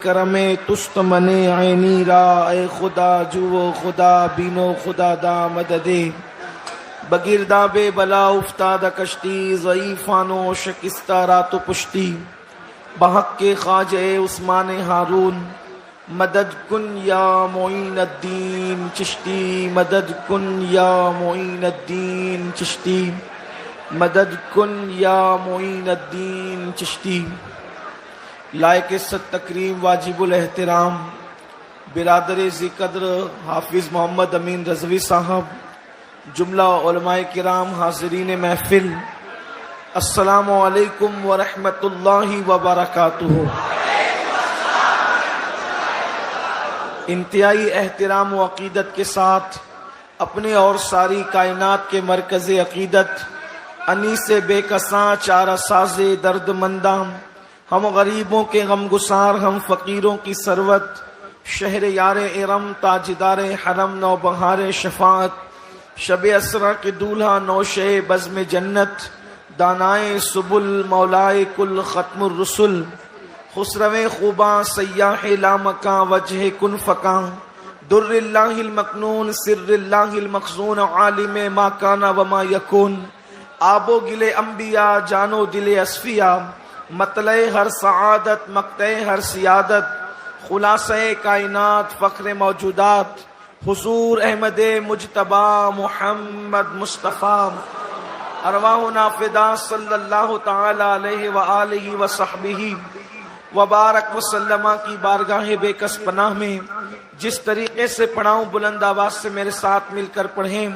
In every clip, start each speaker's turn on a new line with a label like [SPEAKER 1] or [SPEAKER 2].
[SPEAKER 1] کرم تست منے عینی را، اے خدا جو خدا بینو خدا دا مددے، بگردہ بے بلا افتادہ کشتی، ضعیفانو شکستہ رات و پشتی، بحق کے خواجہ عثمان ہارون، مدد کن یا معین الدین چشتی، مدد کن یا معین الدین چشتی، مدد کن یا معین الدین چشتی۔ لائق عزت تکریم واجب الاحترام برادر ذی قدر حافظ محمد امین رضوی صاحب، جملہ علماء کرام، حاضرین محفل، السلام علیکم ورحمۃ اللہ وبرکاتہ۔ انتہائی احترام و عقیدت کے ساتھ اپنے اور ساری کائنات کے مرکز عقیدت، انیس بے کساں چارہ ساز درد منداں، ہم غریبوں کے غم گسار، ہم فقیروں کی ثروت، شہر یار ارم تاجدار حرم، نوبہار شفاعت، شب اسرا کے دولہا نوشے بزم جنت، دانائے سبل مولائے کل ختم الرسل، خسرو خوباں سیاح لامکاں وجہ کن فکاں، در اللہ المکنون سر اللہ المخزون، عالم ما کان وما یکون، آب و گل انبیاء جان و دل اصفیاء، مطلع ہر سعادت مقطع ہر سیادت، خلاصہ کائنات فخر موجودات، حضور احمد مجتبی محمد مصطفیٰ، ارواحنا فدا صلی اللہ تعالی علیہ وآلہ وصحبہ وبارک وسلم کی بارگاہ بے کس پناہ میں جس طریقے سے پڑھاؤں بلند آواز سے میرے ساتھ مل کر پڑھیں۔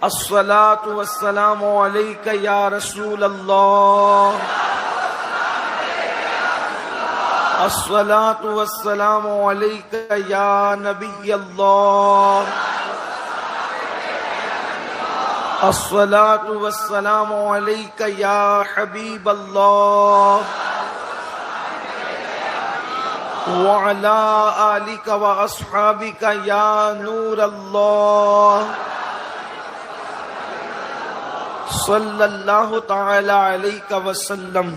[SPEAKER 1] الصلاۃ والسلام علیک یا رسول اللہ، الصلاۃ والسلام علیک یا نبی اللہ، الصلاۃ والسلام علیک یا حبیب اللہ، وعلی آلک واصحابک یا نور اللہ، صلی اللہ تعالی علیہ وسلم۔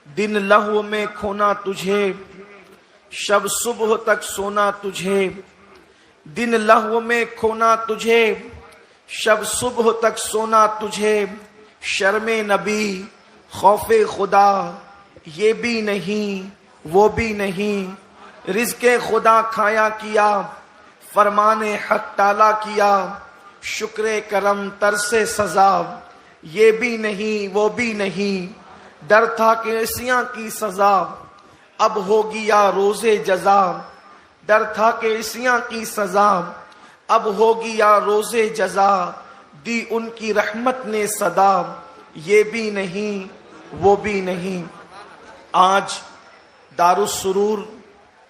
[SPEAKER 1] دن لہو میں کھونا تجھے، شب صبح تک سونا تجھے، دن لہو میں کھونا تجھے، شب صبح تک سونا تجھے، شرم نبی خوف خدا یہ بھی نہیں وہ بھی نہیں، رزق خدا کھایا کیا، فرمان حق ٹالا کیا، شکر کرم ترس سزا یہ بھی نہیں وہ بھی نہیں، ڈر تھا کہ عصیاں کی سزا اب ہوگی یا روز جزا، ڈر تھا کہ عصیاں کی سزا اب ہوگی یا روز جزا، دی ان کی رحمت نے صدا یہ بھی نہیں وہ بھی نہیں۔ آج دار السرور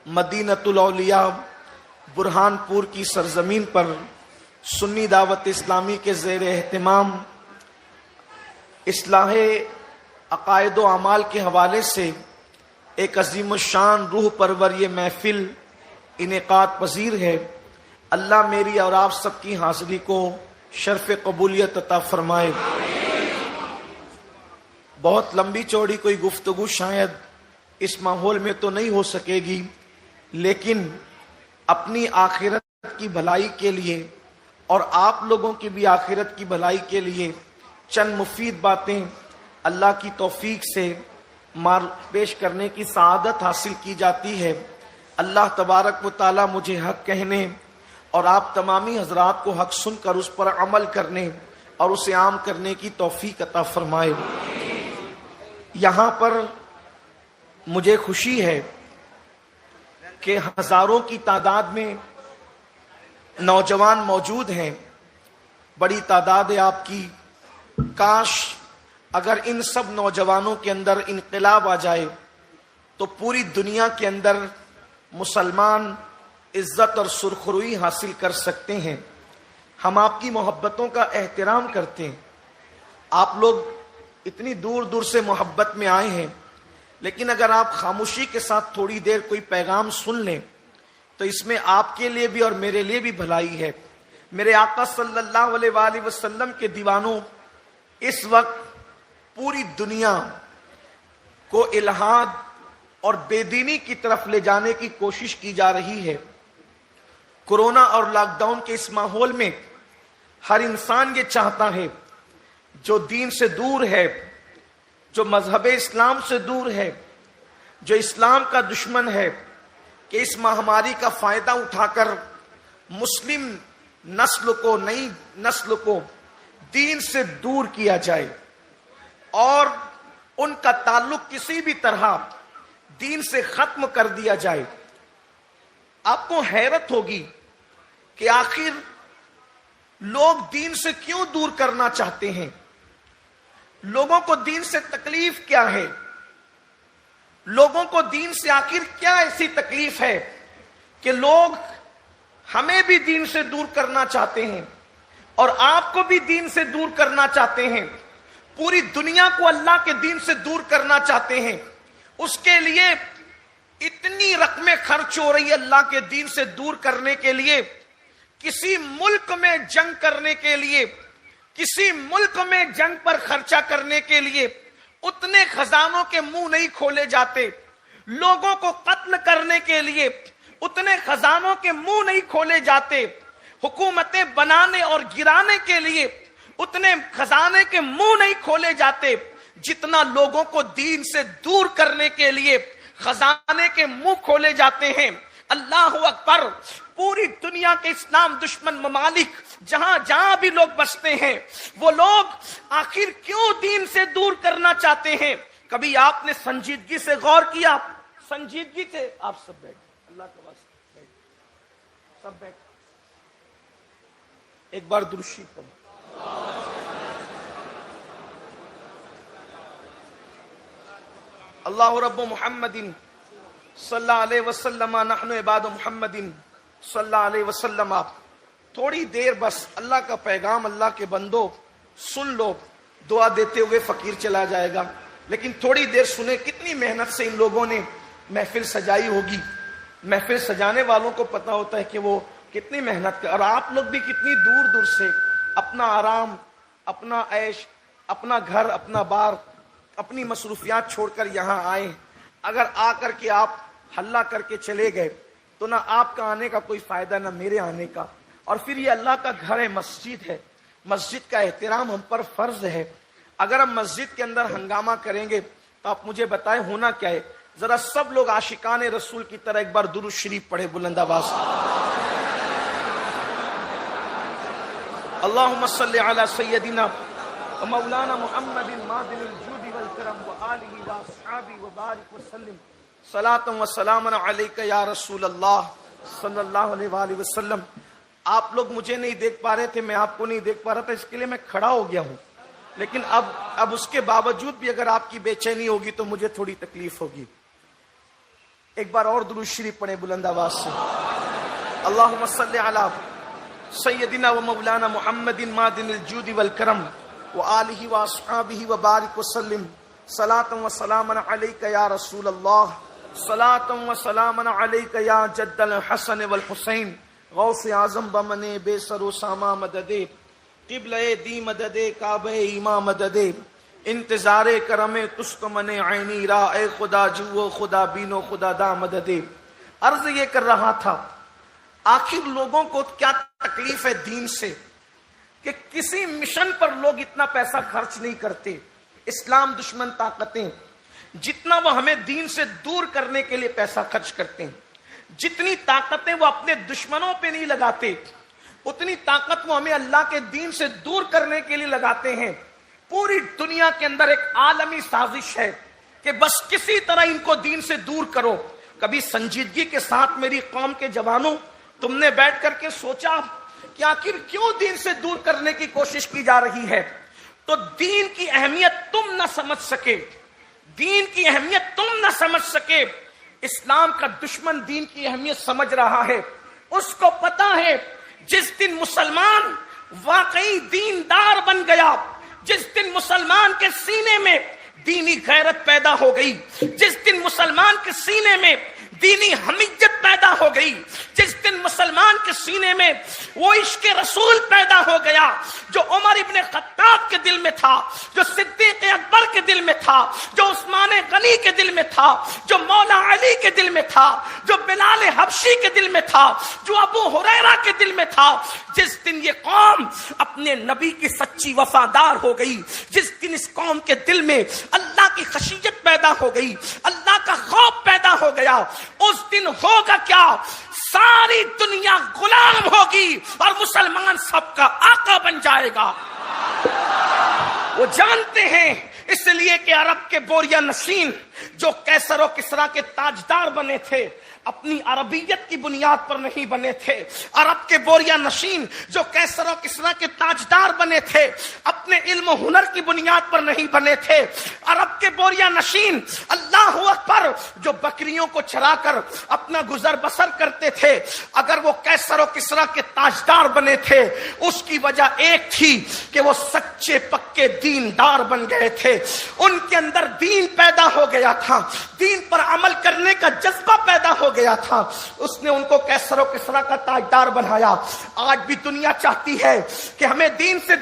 [SPEAKER 1] مدینۃ الاولیاء برہان پور کی سرزمین پر سنی دعوت اسلامی کے زیر اہتمام اصلاح عقائد و اعمال کے حوالے سے ایک عظیم الشان روح پرور یہ محفل انعقاد پذیر ہے۔ اللہ میری اور آپ سب کی حاضری کو شرف قبولیت عطا فرمائے۔ بہت لمبی چوڑی کوئی گفتگو شاید اس ماحول میں تو نہیں ہو سکے گی، لیکن اپنی آخرت کی بھلائی کے لیے اور آپ لوگوں کی بھی آخرت کی بھلائی کے لیے چند مفید باتیں اللہ کی توفیق سے پیش کرنے کی سعادت حاصل کی جاتی ہے۔ اللہ تبارک و تعالی مجھے حق کہنے اور آپ تمامی حضرات کو حق سن کر اس پر عمل کرنے اور اسے عام کرنے کی توفیق عطا فرمائے۔ یہاں پر مجھے خوشی ہے کہ ہزاروں کی تعداد میں نوجوان موجود ہیں، بڑی تعداد ہے آپ کی۔ کاش اگر ان سب نوجوانوں کے اندر انقلاب آ جائے تو پوری دنیا کے اندر مسلمان عزت اور سرخروئی حاصل کر سکتے ہیں۔ ہم آپ کی محبتوں کا احترام کرتے ہیں، آپ لوگ اتنی دور دور سے محبت میں آئے ہیں، لیکن اگر آپ خاموشی کے ساتھ تھوڑی دیر کوئی پیغام سن لیں تو اس میں آپ کے لیے بھی اور میرے لیے بھی بھلائی ہے۔ میرے آقا صلی اللہ علیہ وآلہ وسلم کے دیوانوں، اس وقت پوری دنیا کو الحاد اور بے دینی کی طرف لے جانے کی کوشش کی جا رہی ہے۔ کورونا اور لاک ڈاؤن کے اس ماحول میں ہر انسان یہ چاہتا ہے جو دین سے دور ہے، جو مذہب اسلام سے دور ہے، جو اسلام کا دشمن ہے، کہ اس مہاماری کا فائدہ اٹھا کر مسلم نسل کو، نئی نسل کو دین سے دور کیا جائے اور ان کا تعلق کسی بھی طرح دین سے ختم کر دیا جائے۔ آپ کو حیرت ہوگی کہ آخر لوگ دین سے کیوں دور کرنا چاہتے ہیں؟ لوگوں کو دین سے تکلیف کیا ہے؟ لوگوں کو دین سے آخر کیا ایسی تکلیف ہے کہ لوگ ہمیں بھی دین سے دور کرنا چاہتے ہیں اور آپ کو بھی دین سے دور کرنا چاہتے ہیں، پوری دنیا کو اللہ کے دین سے دور کرنا چاہتے ہیں؟ اس کے لیے اتنی رقمیں خرچ ہو رہی ہے اللہ کے دین سے دور کرنے کے لیے۔ کسی ملک میں جنگ کرنے کے لیے، کسی ملک میں جنگ پر خرچہ کرنے کے لیے اتنے خزانوں کے منہ نہیں کھولے جاتے، لوگوں کو قتل کرنے کے لیے اتنے خزانوں کے منہ نہیں کھولے جاتے، حکومتیں بنانے اور گرانے کے لیے اتنے خزانے کے منہ نہیں کھولے جاتے جتنا لوگوں کو دین سے دور کرنے کے لیے خزانے کے منہ کھولے جاتے ہیں۔ اللہ اکبر! پوری دنیا کے اسلام دشمن ممالک جہاں جہاں بھی لوگ بستے ہیں، وہ لوگ آخر کیوں دین سے دور کرنا چاہتے ہیں؟ کبھی آپ نے سنجیدگی سے غور کیا؟ سنجیدگی سے آپ سب بیٹھ، اللہ کا واسطہ بیٹھ، سب بیٹھ، ایک بار درود شریف پڑھو۔ اللہ رب محمد صلی اللہ علیہ وسلم نحن عباد محمد صلی اللہ علیہ وسلم۔ آپ تھوڑی دیر بس اللہ کا پیغام، اللہ کے بندو سن لو، دعا دیتے ہوئے فقیر چلا جائے گا، لیکن تھوڑی دیر سنیں۔ کتنی محنت سے ان لوگوں نے محفل سجائی ہوگی، محفل سجانے والوں کو پتا ہوتا ہے کہ وہ کتنی محنت کر، اور آپ لوگ بھی کتنی دور دور سے اپنا آرام، اپنا عیش، اپنا گھر، اپنا بار، اپنی مصروفیات چھوڑ کر یہاں آئے۔ اگر آ کر کے آپ ہلہ کر کے چلے گئے تو نہ آپ کا آنے کا کوئی فائدہ، نہ میرے آنے کا۔ اور پھر یہ اللہ کا گھر ہے، مسجد ہے، مسجد کا احترام ہم پر فرض ہے۔ اگر ہم مسجد کے اندر ہنگامہ کریں گے تو آپ مجھے بتائیں ہونا کیا ہے؟ ذرا سب لوگ عاشقان رسول کی طرح ایک بار درود شریف پڑھے بلند آواز سے۔ اللہم صلی علی سیدنا مولانا محمد مادن الجود والکرم وآلہ واصحابہ وبارک وسلم صلاۃ و سلام علیک یا رسول اللہ صلی اللہ علیہ وآلہ وسلم۔ آپ لوگ مجھے نہیں دیکھ پا رہے تھے، میں آپ کو نہیں دیکھ پا رہا تھا، اس کے لیے میں کھڑا ہو گیا ہوں، لیکن اب اس کے باوجود بھی اگر آپ کی بے چینی ہوگی تو مجھے تھوڑی تکلیف ہوگی۔ ایک بار اور درود شریف پڑھیں بلند آواز سے۔ اللہم صلی علی سیدنا و مولانا محمد مادن الجود والکرم وآلہ واصحابہ وبارک وسلم صلاۃ و سلام علیک یا رسول اللہ، صلاۃ و سلام علیک یا جد الحسن والحسین، غوث اعظم بمن بے سر و ساما مددے، قبلہ دی مددے، کعبہ ایما مددے، انتظار کرم تسک من عینی را، اے خدا جو خدا بینو خدا دا مددے۔ عرض یہ کر رہا تھا آخر لوگوں کو کیا تکلیف ہے دین سے کہ کسی مشن پر لوگ اتنا پیسہ خرچ نہیں کرتے۔ اسلام دشمن طاقتیں جتنا وہ ہمیں دین سے دور کرنے کے لیے پیسہ خرچ کرتے ہیں، جتنی طاقتیں وہ اپنے دشمنوں پہ نہیں لگاتے، اتنی طاقت وہ ہمیں اللہ کے دین سے دور کرنے کے لیے لگاتے ہیں۔ پوری دنیا کے اندر ایک عالمی سازش ہے کہ بس کسی طرح ان کو دین سے دور کرو۔ کبھی سنجیدگی کے ساتھ میری قوم کے جوانوں، تم نے بیٹھ کر کے سوچا کہ آخر کیوں دین سے دور کرنے کی کوشش کی جا رہی ہے؟ تو دین کی اہمیت تم نہ سمجھ سکے، دین کی اہمیت تم نہ سمجھ سکے، اسلام کا دشمن دین کی اہمیت سمجھ رہا ہے۔ اس کو پتا ہے جس دن مسلمان واقعی دیندار بن گیا، جس دن مسلمان کے سینے میں دینی غیرت پیدا ہو گئی، جس دن مسلمان کے سینے میں دینی حمیت پیدا ہو گئی، جس دن مسلمان کے سینے میں وہ عشق رسول پیدا ہو گیا جو عمر ابن خطاب کے دل میں تھا، جو صدیق اکبر کے دل میں تھا، جو عثمان غنی کے دل میں تھا، جو مولا علی کے دل میں تھا، جو بلال حبشی کے دل میں تھا، جو ابو ہریرہ کے دل میں تھا، جس دن یہ قوم اپنے نبی کی سچی وفادار ہو گئی، جس دن اس قوم کے دل میں اللہ کی خشیت پیدا ہو گئی، اللہ کا خوف پیدا ہو گیا، اس دن ہوگا کیا؟ ساری دنیا غلام ہوگی اور مسلمان سب کا آقا بن جائے گا۔ وہ جانتے ہیں، اس لیے کہ عرب کے بوریا نشین جو کیسر و کسریٰ کے تاجدار بنے تھے، اپنی عربیت کی بنیاد پر نہیں بنے تھے۔ عرب کے بوریا نشین جو کیسر و کسریٰ کے تاجدار بنے تھے، اپنے علم و ہنر کی بنیاد پر نہیں بنے تھے۔ عرب کے بوریا نشین اللہ اکبر جو بکریوں کو چرا کر اپنا گزر بسر کرتے تھے، اگر وہ کیسر و کسریٰ کے تاجدار بنے تھے، اس کی وجہ ایک تھی کہ وہ سچے پکے دیندار بن گئے تھے، ان کے اندر دین پیدا ہو گیا تھا، دین پر عمل کرنے کا جذبہ پیدا ہو گیا تھا، اس نے ان کو کیسر و کسریٰ کا تاجدار بنایا۔ آج بھی دنیا چاہتی ہے کہ ہمیں دین سے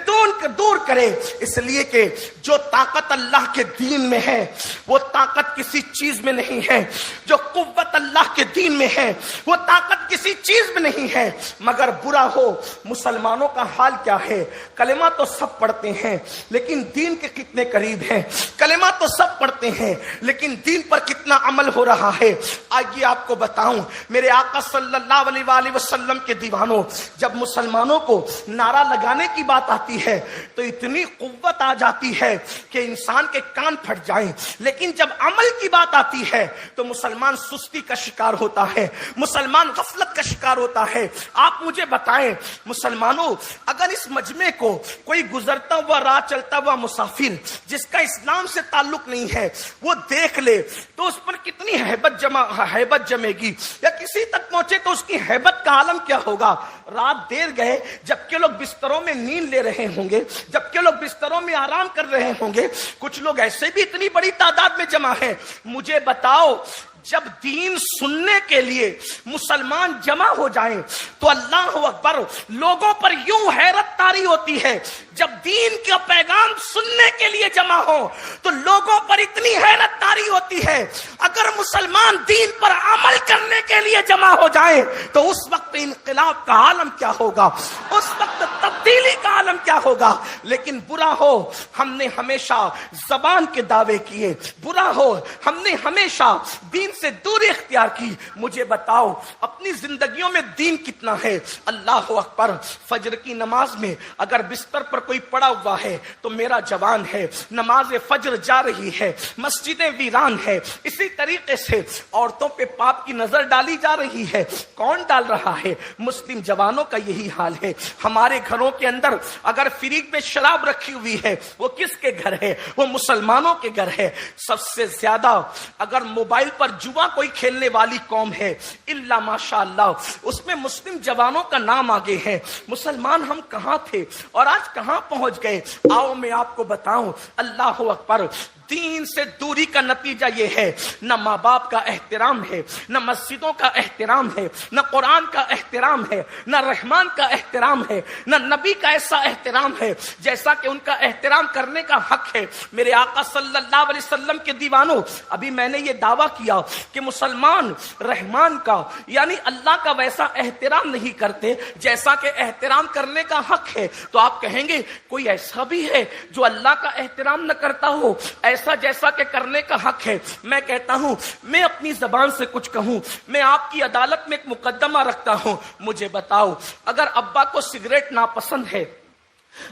[SPEAKER 1] دور کرے، اس لیے کہ جو طاقت اللہ کے دین میں ہے وہ طاقت کسی چیز میں نہیں ہے، جو قوت اللہ کے دین میں ہے وہ طاقت کسی چیز میں نہیں ہے۔ مگر برا ہو مسلمانوں کا حال کیا ہے؟ کلمہ تو سب پڑھتے ہیں لیکن دین کے کتنے قریب ہیں؟ کلمہ تو سب پڑھتے ہیں لیکن دین پر کتنا عمل ہو رہا ہے؟ آئیے آپ کو بتاؤں، میرے آقا صلی اللہ علیہ وآلہ وسلم کے دیوانوں، جب مسلمانوں کو نعرہ لگانے کی بات آتی ہے تو اتنی قوت آ جاتی ہے کہ انسان کے کان پھٹ جائیں، لیکن جب عمل کی بات آتی ہے تو مسلمان سستی کا شکار ہوتا ہے، مسلمان غفلت کا شکار ہوتا ہے۔ آپ مجھے بتائیں مسلمانوں، اگر اس مجمع کو کوئی گزرتا ہوا راہ چلتا ہوا مسافر جس کا اسلام سے تعلق نہیں ہے وہ دیکھ لے تو اس پر کتنی ہیبت جمے گی، یا کسی تک پہنچے تو اس کی ہیبت کا عالم کیا ہوگا؟ رات دیر گئے جبکہ لوگ بستروں میں نیند لے رہے ہوں گے، جبکہ لوگ بستروں میں آرام کر رہے ہوں گے، کچھ لوگ ایسے بھی اتنی بڑی تعداد میں جمع ہیں۔ مجھے بتاؤ، جب دین سننے کے لیے مسلمان جمع ہو جائیں تو اللہ اکبر لوگوں پر یوں حیرت طاری ہوتی ہے، جب دین کا پیغام سننے کے لیے جمع ہو تو لوگوں پر اتنی حیرت طاری ہوتی ہے، اگر مسلمان دین پر عمل کرنے کے لیے جمع ہو جائیں تو اس وقت انقلاب کا عالم کیا ہوگا، اس وقت تبدیلی کا عالم کیا ہوگا۔ لیکن برا ہو ہم نے ہمیشہ زبان کے دعوے کیے، برا ہو ہم نے ہمیشہ دین سے دوری اختیار کی۔ مجھے بتاؤ اپنی زندگیوں میں دین کتنا ہے؟ اللہ اکبر، فجر کی نماز میں اگر بستر پر کوئی پڑا ہوا ہے تو میرا جوان ہے، نماز فجر جا رہی ہے، مسجدیں ویران ہے، اسی طریقے سے عورتوں پہ پاپ کی نظر ڈالی جا رہی ہے۔ کون ڈال رہا ہے؟ مسلم جوانوں کا یہی حال ہے۔ ہمارے گھروں کے اندر اگر فریج میں شراب رکھی ہوئی ہے وہ کس کے گھر ہے؟ وہ مسلمانوں کے گھر ہے۔ سب سے زیادہ اگر موبائل پر جوا کوئی کھیلنے والی قوم ہے الا ماشاء اللہ اس میں مسلم جوانوں کا نام آگے ہے۔ مسلمان ہم کہاں تھے اور آج کہاں پہنچ گئے؟ آؤ میں آپ کو بتاؤں، اللہ اکبر، دین سے دوری کا نتیجہ یہ ہے، نہ ماں باپ کا احترام ہے، نہ مسجدوں کا احترام ہے، نہ قرآن کا احترام ہے، نہ رحمان کا احترام ہے، نہ نبی کا ایسا احترام ہے جیسا کہ ان کا احترام کرنے کا حق ہے۔ میرے آقا صلی اللہ علیہ وسلم کے دیوانوں، ابھی میں نے یہ دعویٰ کیا کہ مسلمان رحمان کا یعنی اللہ کا ویسا احترام نہیں کرتے جیسا کہ احترام کرنے کا حق ہے، تو آپ کہیں گے کوئی ایسا بھی ہے جو اللہ کا احترام نہ کرتا ہو ایسا جیسا کہ کرنے کا حق ہے؟ میں کہتا ہوں، میں اپنی زبان سے کچھ کہوں، میں آپ کی عدالت میں ایک مقدمہ رکھتا ہوں۔ مجھے بتاؤ، اگر ابا کو سگریٹ ناپسند ہے،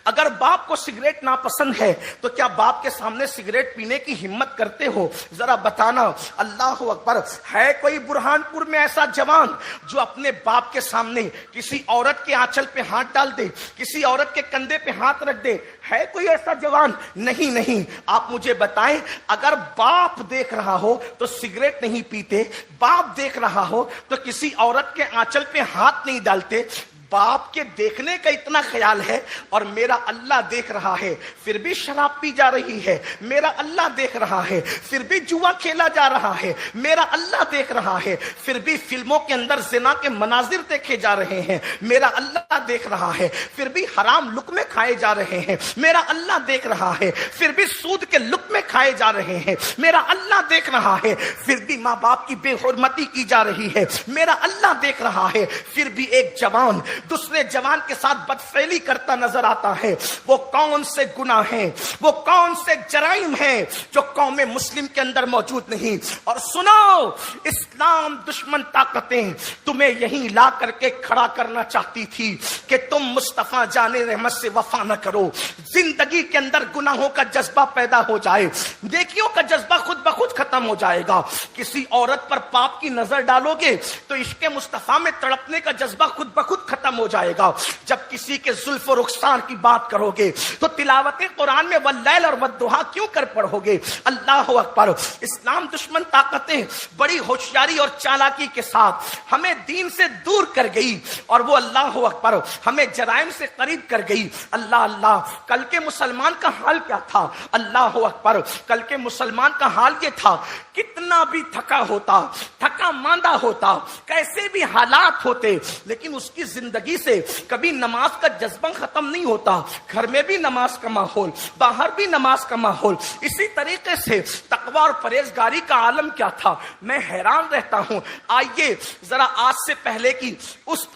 [SPEAKER 1] اگر باپ کو سگریٹ ناپسند ہے تو کیا باپ کے سامنے سگریٹ پینے کی ہمت کرتے ہو؟ ذرا بتانا۔ اللہ اکبر، ہے کوئی برہان پور میں ایسا جوان جو اپنے باپ کے سامنے کسی عورت کے آنچل پہ ہاتھ ڈال دے، کسی عورت کے کندھے پہ ہاتھ رکھ دے؟ ہے کوئی ایسا جوان؟ نہیں۔ آپ مجھے بتائیں، اگر باپ دیکھ رہا ہو تو سگریٹ نہیں پیتے، باپ دیکھ رہا ہو تو کسی عورت کے آنچل پہ ہاتھ نہیں ڈالتے، باپ کے دیکھنے کا اتنا خیال ہے اور میرا اللہ دیکھ رہا ہے پھر بھی شراب پی جا رہی ہے، میرا اللہ دیکھ رہا ہے پھر بھی جوا کھیلا جا رہا ہے، میرا اللہ دیکھ رہا ہے پھر بھی فلموں کے اندر زنا کے مناظر دیکھے جا رہے ہیں، میرا اللہ دیکھ رہا ہے پھر بھی حرام لقمے کھائے جا رہے ہیں، میرا اللہ دیکھ رہا ہے پھر بھی سود کے لقمے کھائے جا رہے ہیں، میرا اللہ دیکھ رہا ہے پھر بھی ماں باپ کی بے حرمتی کی جا رہی ہے، میرا اللہ دیکھ رہا ہے پھر بھی ایک جوان دوسرے جوان کے ساتھ بدفعلی کرتا نظر آتا ہے۔ وہ کون سے گناہ ہیں، وہ کون سے جرائم ہیں جو قوم مسلم کے اندر موجود نہیں؟ اور سنو، اسلام دشمن طاقتیں تمہیں یہیں لا کر کے کھڑا کرنا چاہتی تھی کہ تم مصطفیٰ جان رحمت سے وفا نہ کرو، زندگی کے اندر گناہوں کا جذبہ پیدا ہو جائے، نیکیوں کا جذبہ خود بخود ختم ہو جائے گا۔ کسی عورت پر پاپ کی نظر ڈالو گے تو عشق مصطفیٰ میں تڑپنے کا جذبہ خود بخود ختم ہو جائے گا۔ جب کسی کے زلف و رخسار کی بات کرو گے تو تلاوت قرآن میں واللیل اور والضحیٰ کیوں کر پڑھو گے؟ اللہ اکبر۔ اسلام دشمن طاقتیں بڑی ہوشیاری اور چالاکی کے ساتھ ہمیں دین سے دور کر گئی اور وہ اللہ اکبر ہمیں جرائم سے قریب کر گئی۔ اللہ اللہ، کل کے مسلمان کا حال کیا تھا؟ اللہ اکبر، کل کے مسلمان کا حال یہ تھا، کتنا بھی تھکا ہوتا، تھکا ماندہ ہوتا، کیسے بھی حالات ہوتے، لیکن اس کی زندگی سے کبھی نماز کا جذبہ ختم نہیں ہوتا۔ گھر میں بھی نماز کا ماحول، باہر بھی نماز کا ماحول۔ اسی طریقے سے تقوی اور پرہیزگاری کا عالم کیا تھا، میں حیران رہتا ہوں۔ آئیے ذرا آج سے پہلے کی اس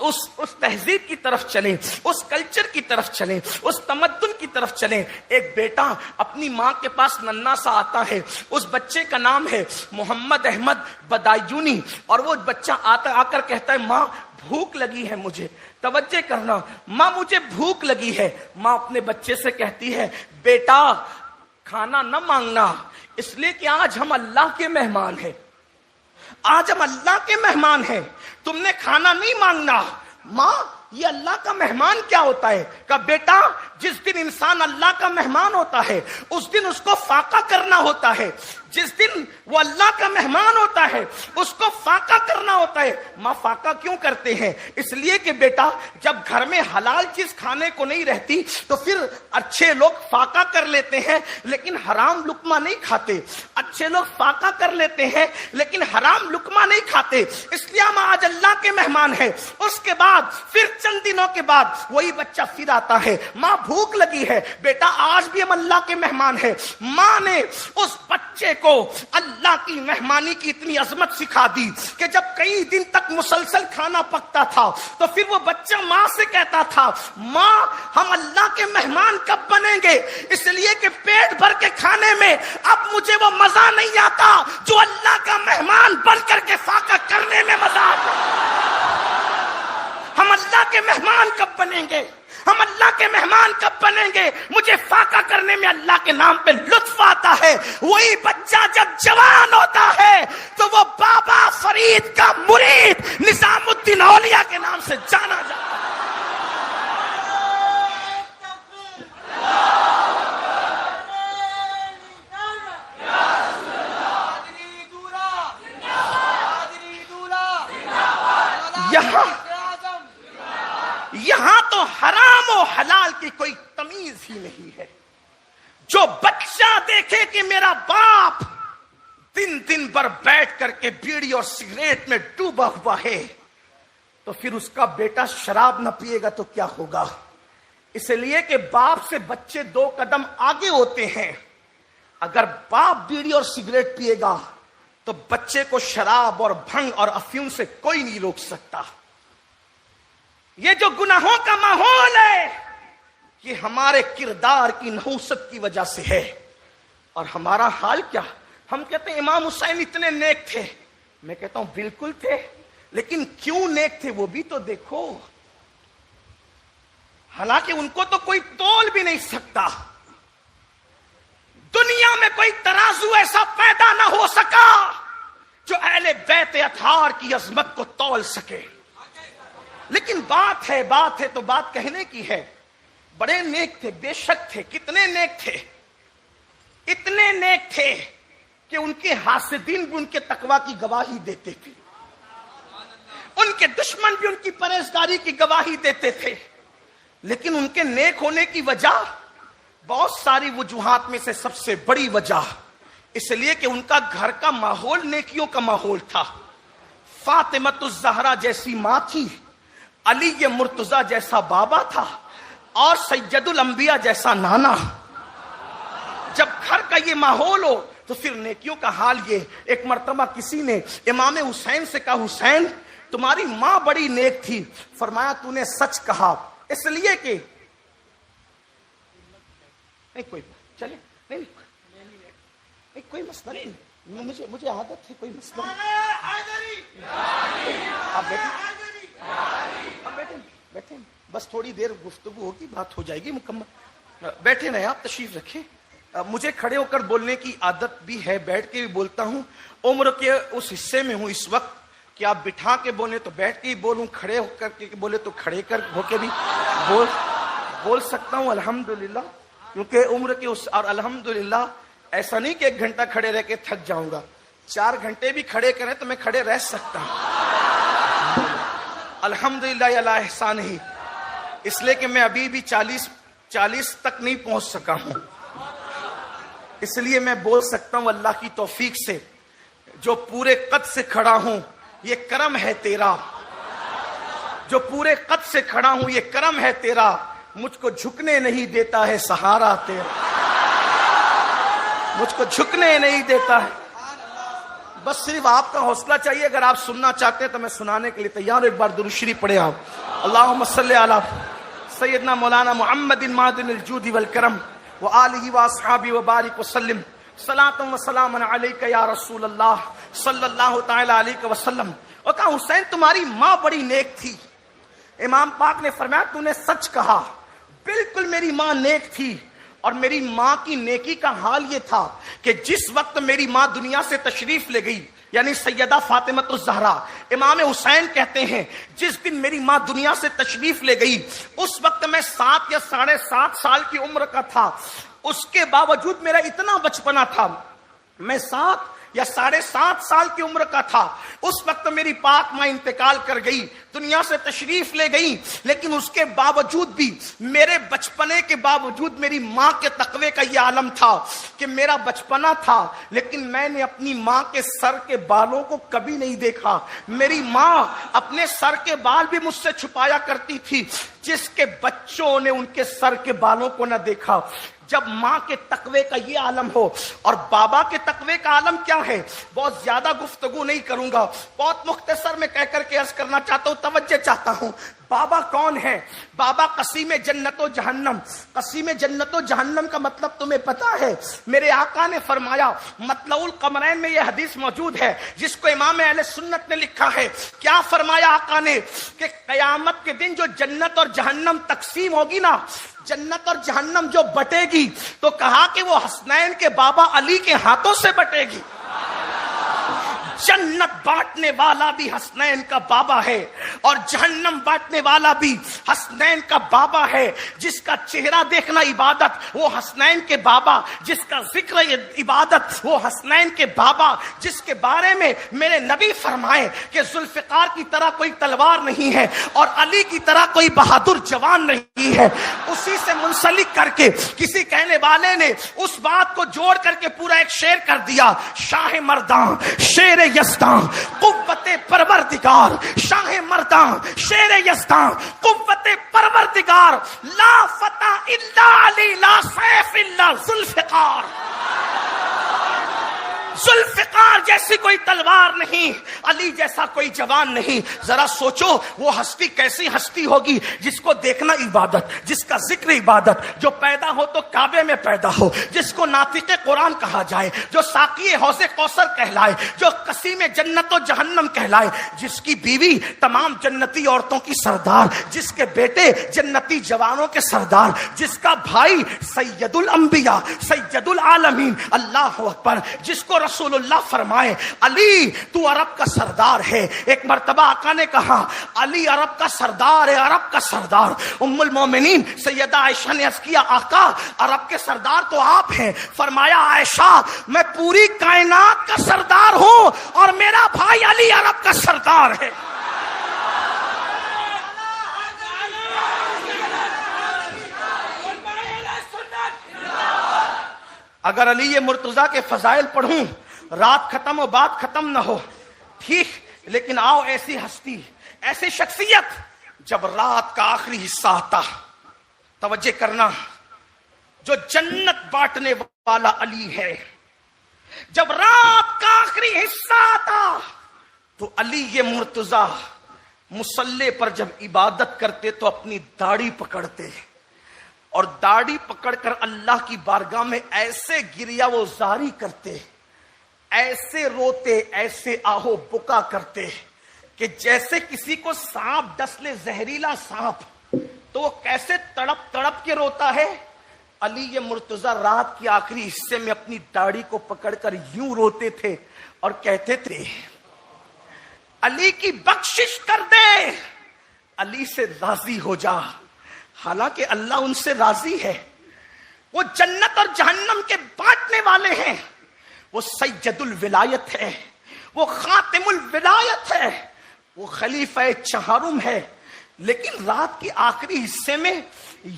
[SPEAKER 1] تہذیب کی طرف چلیں، اس کلچر کی طرف چلیں، اس تمدن کی طرف چلیں۔ ایک بیٹا اپنی ماں کے پاس ننھا سا آتا ہے، اس بچے کا نام ہے محمد احمد بدایونی، اور وہ بچہ آ کر کہتا ہے ماں بھوک لگی ہے مجھے۔ توجہ کرنا، ماں مجھے بھوک لگی ہے۔ ماں اپنے بچے سے کہتی ہے بیٹا کھانا نہ مانگنا، اس لیے کہ آج ہم اللہ کے مہمان ہیں، آج ہم اللہ کے مہمان ہیں، تم نے کھانا نہیں مانگنا۔ ماں یہ اللہ کا مہمان کیا ہوتا ہے؟ کہ بیٹا جس دن انسان اللہ کا مہمان ہوتا ہے اس دن اس کو فاقہ کرنا ہوتا ہے، جس دن وہ اللہ کا مہمان ہوتا ہے اس کو فاقہ کرنا ہوتا ہے۔ ماں فاقہ کیوں کرتے ہیں؟ اس لیے کہ بیٹا جب گھر میں حلال چیز کھانے کو نہیں رہتی تو پھر اچھے لوگ فاقہ کر لیتے ہیں لیکن حرام لقمہ نہیں کھاتے، اچھے لوگ فاقہ کر لیتے ہیں لیکن حرام لقمہ نہیں کھاتے، اس لیے ہم آج اللہ کے مہمان ہیں۔ اس کے بعد پھر چند دنوں کے بعد وہی بچہ پھر آتا ہے، ماں بھوک لگی ہے، بیٹا آج بھی ہم اللہ کے مہمان ہیں۔ ماں نے اس بچے کو اللہ کی مہمانی کی اتنی عظمت سکھا دی کہ جب کئی دن تک مسلسل کھانا پکتا تھا تو پھر وہ بچہ ماں سے کہتا تھا ماں ہم اللہ کے مہمان کب بنیں گے؟ اس لیے کہ پیٹ بھر کے کھانے میں اب مجھے وہ مزہ نہیں آتا جو اللہ کا مہمان بن کر کے فاقہ کرنے میں مزہ آتا۔ ہم اللہ کے مہمان کب بنیں گے؟ ہم اللہ کے مہمان کب بنیں گے؟ مجھے فاقہ کرنے میں اللہ کے نام پہ لطف آتا ہے۔ وہی بچہ جب جوان ہوتا ہے تو وہ بابا فرید کا مرید نظام الدین اولیاء کے نام سے جانا جاتا ہے۔ یہاں تو حرام و حلال کی کوئی تمیز ہی نہیں ہے۔ جو بچہ دیکھے کہ میرا باپ دن دن بھر بیٹھ کر کے بیڑی اور سگریٹ میں ڈوبا ہوا ہے تو پھر اس کا بیٹا شراب نہ پیے گا تو کیا ہوگا؟ اس لیے کہ باپ سے بچے 2 قدم آگے ہوتے ہیں۔ اگر باپ بیڑی اور سگریٹ پیے گا تو بچے کو شراب اور بھنگ اور افیون سے کوئی نہیں روک سکتا۔ یہ جو گناہوں کا ماحول ہے یہ ہمارے کردار کی نحوست کی وجہ سے ہے۔ اور ہمارا حال کیا؟ ہم کہتے ہیں امام حسین اتنے نیک تھے، میں کہتا ہوں بالکل تھے، لیکن کیوں نیک تھے وہ بھی تو دیکھو۔ حالانکہ ان کو تو کوئی تول بھی نہیں سکتا، دنیا میں کوئی ترازو ایسا پیدا نہ ہو سکا جو اہل بیت اطہار کی عظمت کو تول سکے۔ لیکن بات ہے تو بات کہنے کی ہے۔ بڑے نیک تھے، بے شک تھے، کتنے نیک تھے، اتنے نیک تھے کہ ان کے حاسدین بھی ان کے تقوی کی گواہی دیتے تھے، ان کے دشمن بھی ان کی پرہیزگاری کی گواہی دیتے تھے، لیکن ان کے نیک ہونے کی وجہ بہت ساری وجوہات میں سے سب سے بڑی وجہ اس لیے کہ ان کا گھر کا ماحول نیکیوں کا ماحول تھا۔ فاطمۃ الزہرا جیسی ماں تھی، علی مرتضیٰ جیسا بابا تھا، اور سید الانبیاء جیسا نانا۔ جب گھر کا یہ ماحول ہو تو پھر نیکیوں کا حال یہ۔ ایک مرتبہ کسی نے امام حسین سے کہا، حسین تمہاری ماں بڑی نیک تھی۔ فرمایا تو نے سچ کہا، اس لیے کہ نہیں کوئی چلے نہیں کوئی مسئلہ نہیں، مجھے عادت ہے، کوئی مسئلہ نہیں۔ آپ بیٹھیں بس تھوڑی دیر گفتگو ہوگی، بات ہو جائے گی مکمل۔ بیٹھے رہیں، آپ تشریف رکھیں۔ مجھے کھڑے ہو کر بولنے کی عادت بھی ہے، بیٹھ کے بھی بولتا ہوں۔ عمر کے اس حصے میں ہوں اس وقت کہ آپ بٹھا کے بولیں تو بیٹھ کے ہی بولوں، کھڑے ہو کر کے بولے تو کھڑے ہو کے بھی بول سکتا ہوں الحمدللہ، کیونکہ عمر کے اس، اور الحمدللہ ایسا نہیں کہ 1 گھنٹہ کھڑے رہ کے تھک جاؤں گا، 4 گھنٹے بھی کھڑے کریں تو میں کھڑے رہ سکتا ہوں، الحمدللہ اللہ احسان ہی۔ اس لیے کہ میں ابھی بھی 40 تک نہیں پہنچ سکا ہوں، اس لیے میں بول سکتا ہوں اللہ کی توفیق سے۔ جو پورے قد سے کھڑا ہوں یہ کرم ہے تیرا، جو پورے قد سے کھڑا ہوں یہ کرم ہے تیرا، مجھ کو جھکنے نہیں دیتا ہے سہارا تیرا، مجھ کو جھکنے نہیں دیتا ہے۔ بس صرف آپ کا حوصلہ چاہیے، اگر آپ سننا چاہتے ہیں تو میں سنانے کے لیے تیار ہوں۔ ایک بار درود شریف پڑھے آپ، اللہم صلی علی سیدنا مولانا محمد معدن الجود والکرم وآلہ واصحابہ وبارک وسلم، صلاۃ و سلام علیک یا رسول اللہ صلی اللہ تعالی علیہ وسلم۔ اور کہا حسین تمہاری ماں بڑی نیک تھی۔ امام پاک نے فرمایا تو نے سچ کہا، بالکل میری ماں نیک تھی، اور میری ماں کی نیکی کا حال یہ تھا کہ جس وقت میری ماں دنیا سے تشریف لے گئی، یعنی سیدہ فاطمۃ الزہرا، امام حسین کہتے ہیں جس دن میری ماں دنیا سے تشریف لے گئی اس وقت میں 7 یا 7.5 سال کی عمر کا تھا۔ اس کے باوجود میرا اتنا بچپنا تھا، میں 7 یا 7.5 سال کی عمر کا تھا اس وقت میری پاک ماں انتقال کر گئی، دنیا سے تشریف لے گئی، لیکن اس کے باوجود بھی، میرے بچپنے کے باوجود میری ماں کے تقوی کا یہ عالم تھا کہ میرا بچپنا تھا لیکن میں نے اپنی ماں کے سر کے بالوں کو کبھی نہیں دیکھا۔ میری ماں اپنے سر کے بال بھی مجھ سے چھپایا کرتی تھی، جس کے بچوں نے ان کے سر کے بالوں کو نہ دیکھا۔ جب ماں کے تقوی کا یہ عالم ہو، اور بابا کے تقوی کا عالم کیا ہے، بہت زیادہ گفتگو نہیں کروں گا، بہت مختصر میں کہہ کر کے عرض کرنا چاہتا ہوں، توجہ چاہتا ہوں۔ بابا کون ہے؟ بابا قسیم جنت و جہنم۔ قسیم جنت و جہنم کا مطلب تمہیں پتا ہے؟ میرے آقا نے فرمایا، مطلع القمرین میں یہ حدیث موجود ہے جس کو امام اہل سنت نے لکھا ہے۔ کیا فرمایا آقا نے کہ قیامت کے دن جو جنت اور جہنم تقسیم ہوگی نا، جنت اور جہنم جو بٹے گی، تو کہا کہ وہ حسنین کے بابا علی کے ہاتھوں سے بٹے گی۔ جنت بانٹنے والا بھی حسنین کا بابا ہے، اور جہنم بانٹنے والا بھی حسنین کا بابا ہے۔ جس کا چہرہ دیکھنا عبادت وہ حسنین کے بابا، جس کا ذکر عبادت وہ حسنین کے بابا، جس کے بارے میں میرے نبی فرمائے کہ ذوالفقار کی طرح کوئی تلوار نہیں ہے اور علی کی طرح کوئی بہادر جوان نہیں ہے۔ اسی سے منسلک کر کے کسی کہنے والے نے اس بات کو جوڑ کر کے پورا ایک شعر کر دیا، شاہ مردان شیر یزداں قوت پروردگار، شاہ مردان شیر یزداں قوت پروردگار، لا فتح الا علی، لا سیف الا ذوالفقار۔ ذوالفقار جیسی کوئی تلوار نہیں، علی جیسا کوئی جوان نہیں۔ ذرا سوچو وہ ہستی کیسی ہستی ہوگی جس کو دیکھنا عبادت، جس کا ذکر عبادت، جو پیدا ہو تو کعبے میں پیدا ہو، جس کو ناطق قرآن کہا جائے، جو ساقی حوض کوثر کہلائے، جو قسیم جنت و جہنم کہلائے، جس کی بیوی تمام جنتی عورتوں کی سردار، جس کے بیٹے جنتی جوانوں کے سردار، جس کا بھائی سید الانبیاء سید العالمین، اللہ اکبر، جس کو رسول اللہ فرمائے علی تو عرب کا سردار ہے۔ ایک مرتبہ آقا نے کہا علی عرب کا سردار ہے، عرب کا سردار۔ ام المومنین سیدہ عائشہ نے عرض کیا آقا عرب کے سردار تو آپ ہیں۔ فرمایا عائشہ میں پوری کائنات کا سردار ہوں اور میرا بھائی علی عرب کا سردار ہے۔ اگر علی مرتضیٰ کے فضائل پڑھوں رات ختم ہو بات ختم نہ ہو، ٹھیک، لیکن آؤ ایسی ہستی، ایسی شخصیت جب رات کا آخری حصہ آتا، توجہ کرنا، جو جنت بانٹنے والا علی ہے، جب رات کا آخری حصہ آتا تو علی مرتضیٰ مصلی پر جب عبادت کرتے تو اپنی داڑھی پکڑتے اور داڑھی پکڑ کر اللہ کی بارگاہ میں ایسے گریا وہ زاری کرتے، ایسے روتے، ایسے آہو بکا کرتے کہ جیسے کسی کو سانپ ڈس لے، زہریلا سانپ، تو وہ کیسے تڑپ تڑپ کے روتا ہے، علی مرتضیٰ رات کے آخری حصے میں اپنی داڑھی کو پکڑ کر یوں روتے تھے اور کہتے تھے علی کی بخشش کر دے، علی سے راضی ہو جا۔ حالانکہ اللہ ان سے راضی ہے، وہ جنت اور جہنم کے بانٹنے والے ہیں، وہ سید الولایت ہے، وہ خاتم الولایت ہے، وہ خلیفہ چہارم ہے، لیکن رات کے آخری حصے میں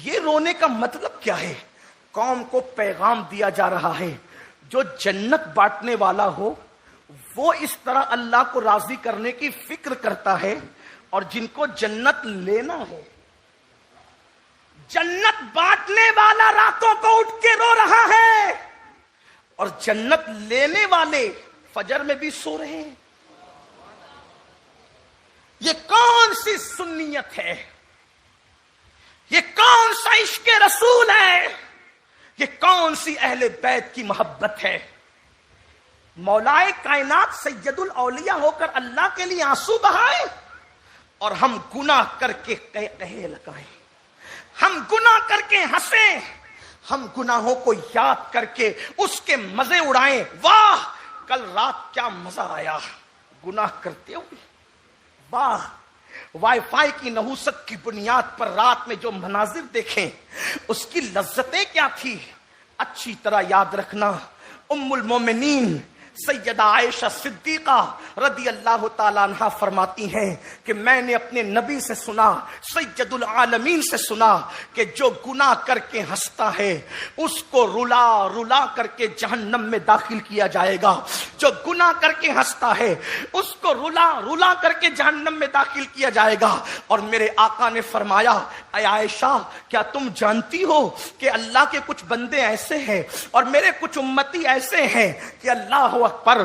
[SPEAKER 1] یہ رونے کا مطلب کیا ہے؟ قوم کو پیغام دیا جا رہا ہے جو جنت بانٹنے والا ہو وہ اس طرح اللہ کو راضی کرنے کی فکر کرتا ہے، اور جن کو جنت لینا ہے، جنت بانٹنے والا راتوں کو اٹھ کے رو رہا ہے اور جنت لینے والے فجر میں بھی سو رہے ہیں۔ یہ کون سی سنیت ہے؟ یہ کون سا عشق رسول ہے؟ یہ کون سی اہل بیت کی محبت ہے؟ مولائے کائنات سید الاولیاء ہو کر اللہ کے لیے آنسو بہائے اور ہم گناہ کر کے کہے لگائیں، ہم گناہ کر کے ہنسیں، ہم گناہوں کو یاد کر کے اس کے مزے اڑائیں۔ واہ کل رات کیا مزہ آیا گناہ کرتے ہوئے، واہ وائی فائی کی نحوست کی بنیاد پر رات میں جو مناظر دیکھیں اس کی لذتیں کیا تھی۔ اچھی طرح یاد رکھنا، ام المومنین سیدہ عائشہ صدیقہ رضی اللہ تعالیٰ عنہ فرماتی ہیں کہ میں نے اپنے نبی سے سنا، سید العالمین سے سنا کہ جو گناہ کر کے ہنستا ہے اس کو رلا رلا کر کے جہنم میں داخل کیا جائے گا، جو گناہ کر کے ہنستا ہے اس کو رلا رلا کر کے جہنم میں داخل کیا جائے گا۔ اور میرے آقا نے فرمایا اے عائشہ کیا تم جانتی ہو کہ اللہ کے کچھ بندے ایسے ہیں اور میرے کچھ امتی ایسے ہیں کہ اللہ اکبر،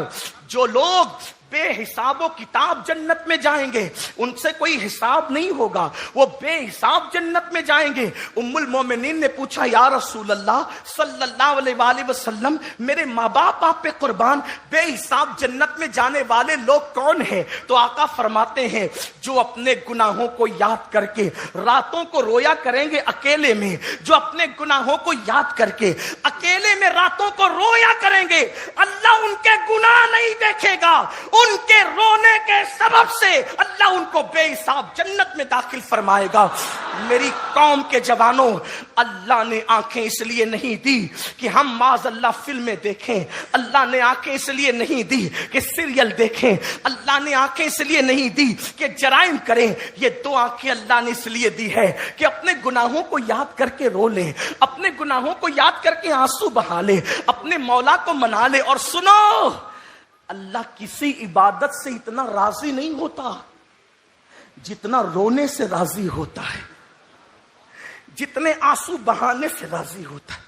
[SPEAKER 1] جو لوگ بے حساب و کتاب جنت میں جائیں گے ان سے کوئی حساب نہیں ہوگا، وہ بے حساب جنت میں جائیں گے۔ ام المومنین نے پوچھا یا رسول اللہ صلی اللہ علیہ وآلہ وسلم میرے ماں باپ آپ پہ قربان، بے حساب جنت میں جانے والے لوگ کون ہیں؟ تو آقا فرماتے ہیں جو اپنے گناہوں کو یاد کر کے راتوں کو رویا کریں گے اکیلے میں، جو اپنے گناہوں کو یاد کر کے اکیلے میں راتوں کو رویا کریں گے، اللہ ان کے گناہ نہیں دیکھے گا، ان کے رونے کے سبب سے اللہ ان کو بے حساب جنت میں داخل فرمائے گا۔ میری قوم کے جوانوں، اللہ نے آنکھیں اس لیے نہیں دی کہ ہم معاذ اللہ فلمیں دیکھیں، اللہ نے آنکھیں اس لیے نہیں دی کہ سیریل دیکھیں، اللہ نے آنکھیں اس لیے نہیں دی کہ جرائم کریں، یہ دو آنکھیں اللہ نے اس لیے دی ہے کہ اپنے گناہوں کو یاد کر کے رو لیں، اپنے گناہوں کو یاد کر کے آنسو بہا لیں، اپنے مولا کو منا لیں۔ اور سنو، اللہ کسی عبادت سے اتنا راضی نہیں ہوتا جتنا رونے سے راضی ہوتا ہے، جتنے آنسو بہانے سے راضی ہوتا ہے۔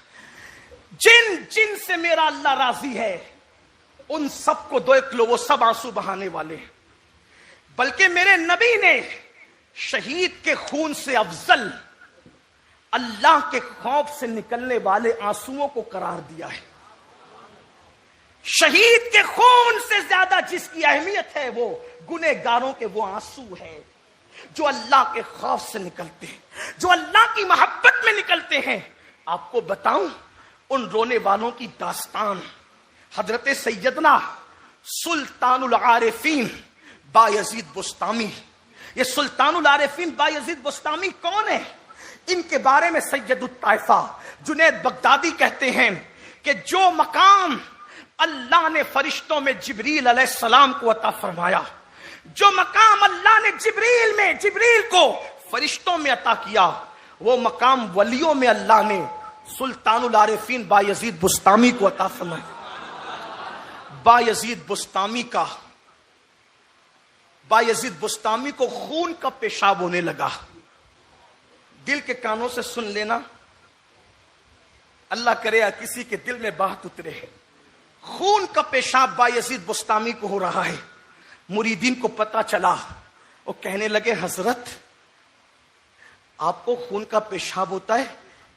[SPEAKER 1] جن جن سے میرا اللہ راضی ہے ان سب کو دیکھ لو، وہ سب آنسو بہانے والے ہیں، بلکہ میرے نبی نے شہید کے خون سے افضل اللہ کے خوف سے نکلنے والے آنسوؤں کو قرار دیا ہے۔ شہید کے خون سے زیادہ جس کی اہمیت ہے وہ گنہگاروں کے وہ آنسو ہیں جو اللہ کے خوف سے نکلتے ہیں، جو اللہ کی محبت میں نکلتے ہیں۔ آپ کو بتاؤں ان رونے والوں کی داستان، حضرت سیدنا سلطان العارفین بایزید بسطامی۔ یہ سلطان العارفین بایزید بسطامی کون ہے؟ ان کے بارے میں سید الطائفہ جنید بغدادی کہتے ہیں کہ جو مقام اللہ نے فرشتوں میں جبریل علیہ السلام کو عطا فرمایا، جو مقام اللہ نے جبریل کو فرشتوں میں عطا کیا، وہ مقام ولیوں میں اللہ نے سلطان العارفین بایزید بسطامی کو عطا فرمائے. بایزید بسطامی کو خون کا پیشاب ہونے لگا. دل کے کانوں سے سن لینا, اللہ کرے کسی کے دل میں بات اترے. خون کا پیشاب بایزید بسطامی کو ہو رہا ہے. مریدین کو پتا چلا, وہ کہنے لگے حضرت آپ کو خون کا پیشاب ہوتا ہے,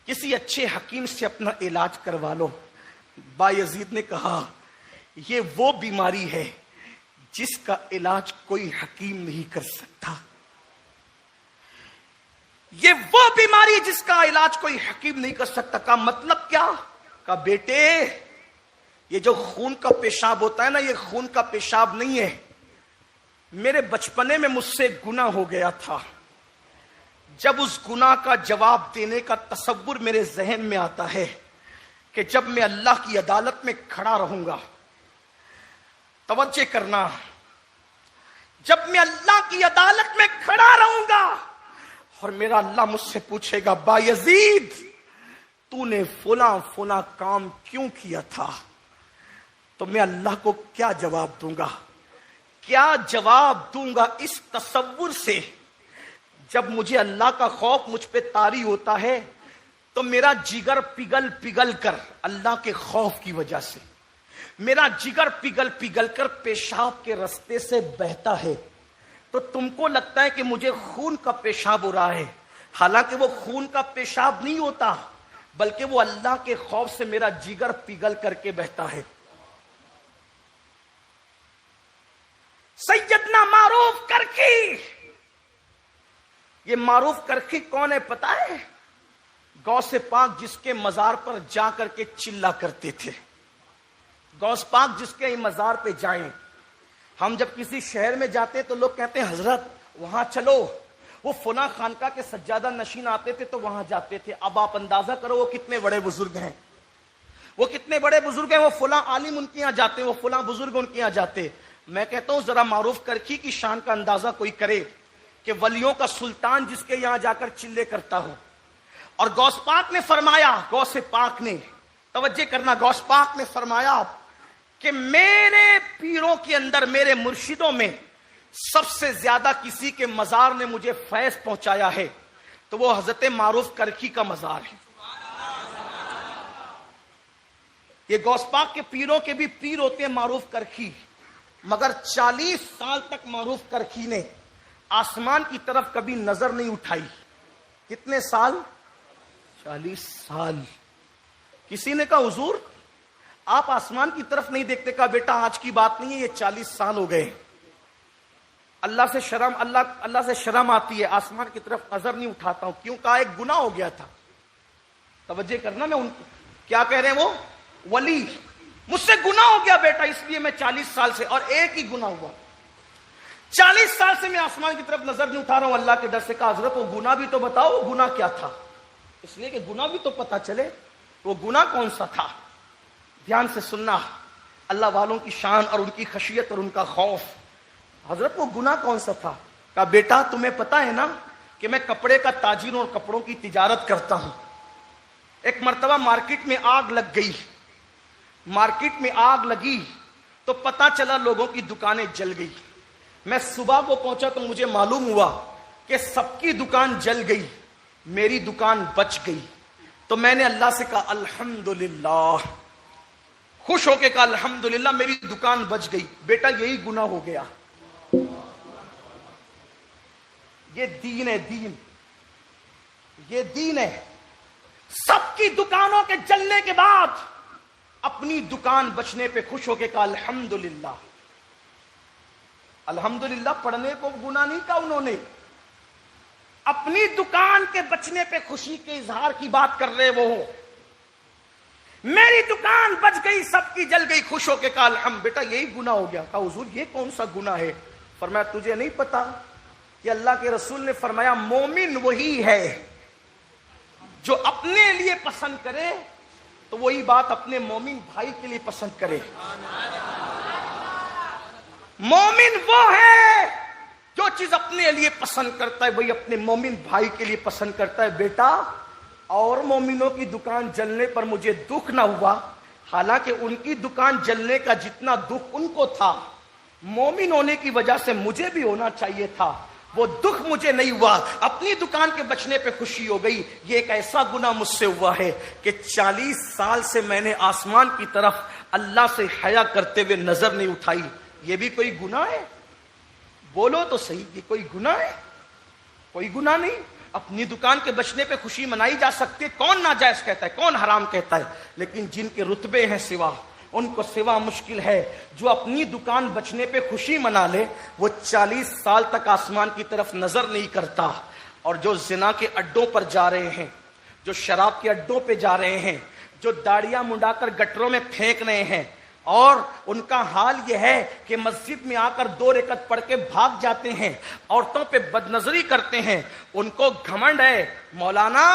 [SPEAKER 1] کسی اچھے حکیم سے اپنا علاج کروا لو. بایزید نے کہا یہ وہ بیماری ہے جس کا علاج کوئی حکیم نہیں کر سکتا. یہ وہ بیماری جس کا علاج کوئی حکیم نہیں کر سکتا. کا مطلب کیا؟ کہا بیٹے یہ جو خون کا پیشاب ہوتا ہے نا, یہ خون کا پیشاب نہیں ہے. میرے بچپنے میں مجھ سے گناہ ہو گیا تھا. جب اس گناہ کا جواب دینے کا تصور میرے ذہن میں آتا ہے کہ جب میں اللہ کی عدالت میں کھڑا رہوں گا, توجہ کرنا, جب میں اللہ کی عدالت میں کھڑا رہوں گا اور میرا اللہ مجھ سے پوچھے گا بایزید تو نے فلاں فلاں کام کیوں کیا تھا, تو میں اللہ کو کیا جواب دوں گا؟ کیا جواب دوں گا اس تصور سے جب مجھے اللہ کا خوف مجھ پہ طاری ہوتا ہے تو میرا جگر پگھل پگھل کر اللہ کے خوف کی وجہ سے میرا جگر پگھل پگھل کر پیشاب کے رستے سے بہتا ہے. تو تم کو لگتا ہے کہ مجھے خون کا پیشاب ہو رہا ہے, حالانکہ وہ خون کا پیشاب نہیں ہوتا, بلکہ وہ اللہ کے خوف سے میرا جگر پگھل کر کے بہتا ہے. سیدنا معروف کرخی, یہ معروف کرخی کون ہے پتا ہے؟ غوث پاک جس کے مزار پر جا کر کے چلا کرتے تھے. غوث پاک جس کے مزار پہ جائیں, ہم جب کسی شہر میں جاتے تو لوگ کہتے ہیں حضرت وہاں چلو, وہ فلاں خانقاہ کے سجادہ نشین آتے تھے تو وہاں جاتے تھے. اب آپ اندازہ کرو وہ کتنے بڑے بزرگ ہیں, وہ کتنے بڑے بزرگ ہیں. وہ فلاں عالم ان کے یہاں جاتے, وہ فلاں بزرگ ان کے یہاں جاتے. میں کہتا ہوں ذرا معروف کرخی کی شان کا اندازہ کوئی کرے کہ ولیوں کا سلطان جس کے یہاں جا کر چلے کرتا ہو. اور غوث پاک نے فرمایا, غوث پاک نے, توجہ کرنا, غوث پاک نے فرمایا کہ میرے پیروں کے اندر, میرے مرشدوں میں سب سے زیادہ کسی کے مزار نے مجھے فیض پہنچایا ہے تو وہ حضرت معروف کرخی کا مزار ہے. یہ غوث پاک کے پیروں کے بھی پیر ہوتے ہیں معروف کرخی, مگر 40 سال تک معروف کرخی نے آسمان کی طرف کبھی نظر نہیں اٹھائی. کتنے سال؟ 40 سال. کسی نے کہا حضور آپ آسمان کی طرف نہیں دیکھتے. کہا بیٹا آج کی بات نہیں ہے, یہ 40 سال ہو گئے. اللہ سے شرم آتی ہے, آسمان کی طرف نظر نہیں اٹھاتا ہوں. کیوں؟ کہا ایک گناہ ہو گیا تھا. توجہ کرنا, میں ان کیا کہہ رہے ہیں وہ ولی, مجھ سے گناہ ہو گیا بیٹا, اس لیے میں 40 سال سے, اور ایک ہی گناہ ہوا, 40 سال سے میں آسمان کی طرف نظر نہیں اٹھا رہا ہوں اللہ کے ڈر سے. کہا حضرت وہ گناہ بھی تو بتاؤ, وہ گناہ کیا تھا؟ اس لیے کہ گناہ بھی تو پتا چلے وہ گناہ کون سا تھا. دھیان سے سننا, اللہ والوں کی شان اور ان کی خشیت اور ان کا خوف. حضرت وہ گناہ کون سا تھا؟ کہا بیٹا تمہیں پتا ہے نا کہ میں کپڑے کا تاجر ہوں اور کپڑوں کی تجارت کرتا ہوں. ایک مرتبہ مارکیٹ میں آگ لگ گئی, مارکیٹ میں آگ لگی تو پتا چلا لوگوں کی دکانیں جل گئی. میں صبح کو پہنچا تو مجھے معلوم ہوا کہ سب کی دکان جل گئی, میری دکان بچ گئی. تو میں نے اللہ سے کہا الحمدللہ, خوش ہو کے کہا الحمدللہ میری دکان بچ گئی. بیٹا یہی گناہ ہو گیا. یہ دین ہے, دین, یہ دین ہے. سب کی دکانوں کے جلنے کے بعد اپنی دکان بچنے پہ خوش ہو کے کہا الحمدللہ. الحمدللہ پڑھنے کو گناہ نہیں کہا انہوں نے, اپنی دکان کے بچنے پہ خوشی کے اظہار کی بات کر رہے وہ. میری دکان بچ گئی, سب کی جل گئی, خوش ہو کے کہا الحمد. بیٹا یہی گناہ ہو گیا. کہا حضور یہ کون سا گناہ ہے؟ فرمایا تجھے نہیں پتا کہ اللہ کے رسول نے فرمایا مومن وہی ہے جو اپنے لیے پسند کرے تو وہی بات اپنے مومن بھائی کے لیے پسند کرے. مومن وہ ہے جو چیز اپنے لیے پسند کرتا ہے وہی اپنے مومن بھائی کے لیے پسند کرتا ہے. بیٹا اور مومنوں کی دکان جلنے پر مجھے دکھ نہ ہوا، حالانکہ ان کی دکان جلنے کا جتنا دکھ ان کو تھا، مومن ہونے کی وجہ سے مجھے بھی ہونا چاہیے تھا، وہ دکھ مجھے نہیں ہوا، اپنی دکان کے بچنے پہ خوشی ہو گئی۔ یہ ایک ایسا گناہ مجھ سے ہوا ہے کہ 40 سال سے میں نے آسمان کی طرف اللہ سے حیا کرتے ہوئے نظر نہیں اٹھائی۔ یہ بھی کوئی گناہ ہے؟ بولو تو صحیح، یہ کوئی گناہ ہے؟ کوئی گناہ نہیں۔ اپنی دکان کے بچنے پہ خوشی منائی جا سکتی ہے، کون ناجائز کہتا ہے، کون حرام کہتا ہے؟ لیکن جن کے رتبے ہیں سوا، ان کو سوا مشکل ہے۔ جو اپنی دکان بچنے پہ خوشی منا لے وہ 40 سال تک آسمان کی طرف نظر نہیں کرتا۔ اور جو زنا کے اڈوں پر جا رہے ہیں، جو شراب کے اڈوں پہ جا رہے ہیں، جو داڑیاں منڈا کر گٹروں میں پھینک رہے ہیں، اور ان کا حال یہ ہے کہ مسجد میں آ کر 2 رکعت پڑھ کے بھاگ جاتے ہیں، عورتوں پہ بدنظری کرتے ہیں، ان کو گھمنڈ ہے مولانا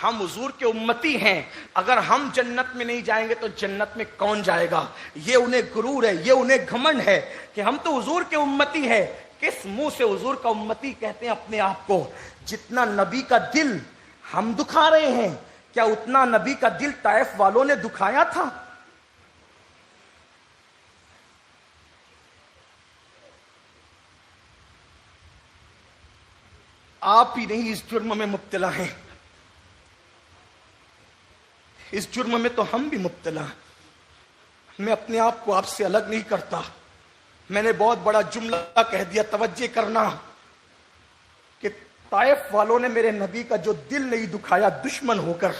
[SPEAKER 1] ہم حضور کے امتی ہیں، اگر ہم جنت میں نہیں جائیں گے تو جنت میں کون جائے گا؟ یہ انہیں غرور ہے، یہ انہیں گھمنڈ ہے کہ ہم تو حضور کے امتی ہیں۔ کس منہ سے حضور کا امتی کہتے ہیں اپنے آپ کو؟ جتنا نبی کا دل ہم دکھا رہے ہیں، کیا اتنا نبی کا دل طائف والوں نے دکھایا تھا؟ آپ ہی نہیں اس جرم میں مبتلا ہیں، اس جرم میں تو ہم بھی مبتلا ہیں۔ میں اپنے آپ کو آپ سے الگ نہیں کرتا۔ میں نے بہت بڑا جملہ کہہ دیا، توجہ کرنا، کہ طائف والوں نے میرے نبی کا جو دل نہیں دکھایا دشمن ہو کر،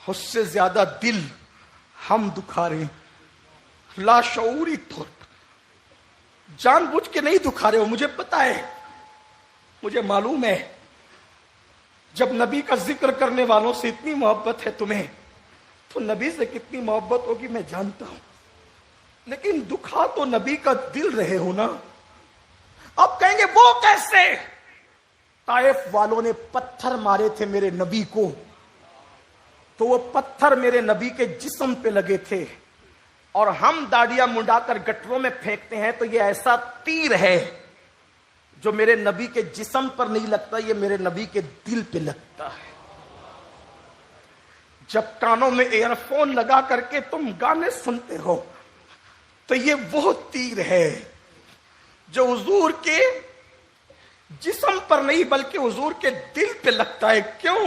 [SPEAKER 1] اس سے زیادہ دل ہم دکھا رہے ہیں، لاشعوری طور پر، جان بوجھ کے نہیں دکھا رہے ہو، مجھے پتا ہے، مجھے معلوم ہے۔ جب نبی کا ذکر کرنے والوں سے اتنی محبت ہے تمہیں، تو نبی سے کتنی محبت ہوگی میں جانتا ہوں، لیکن دکھا تو نبی کا دل رہے ہو نا۔ اب کہیں گے وہ کیسے؟ طائف والوں نے پتھر مارے تھے میرے نبی کو، تو وہ پتھر میرے نبی کے جسم پہ لگے تھے، اور ہم داڑیاں منڈا کر گٹروں میں پھینکتے ہیں تو یہ ایسا تیر ہے جو میرے نبی کے جسم پر نہیں لگتا، یہ میرے نبی کے دل پہ لگتا ہے۔ جب کانوں میں ایئر فون لگا کر کے تم گانے سنتے ہو تو یہ وہ تیر ہے جو حضور کے جسم پر نہیں بلکہ حضور کے دل پہ لگتا ہے۔ کیوں؟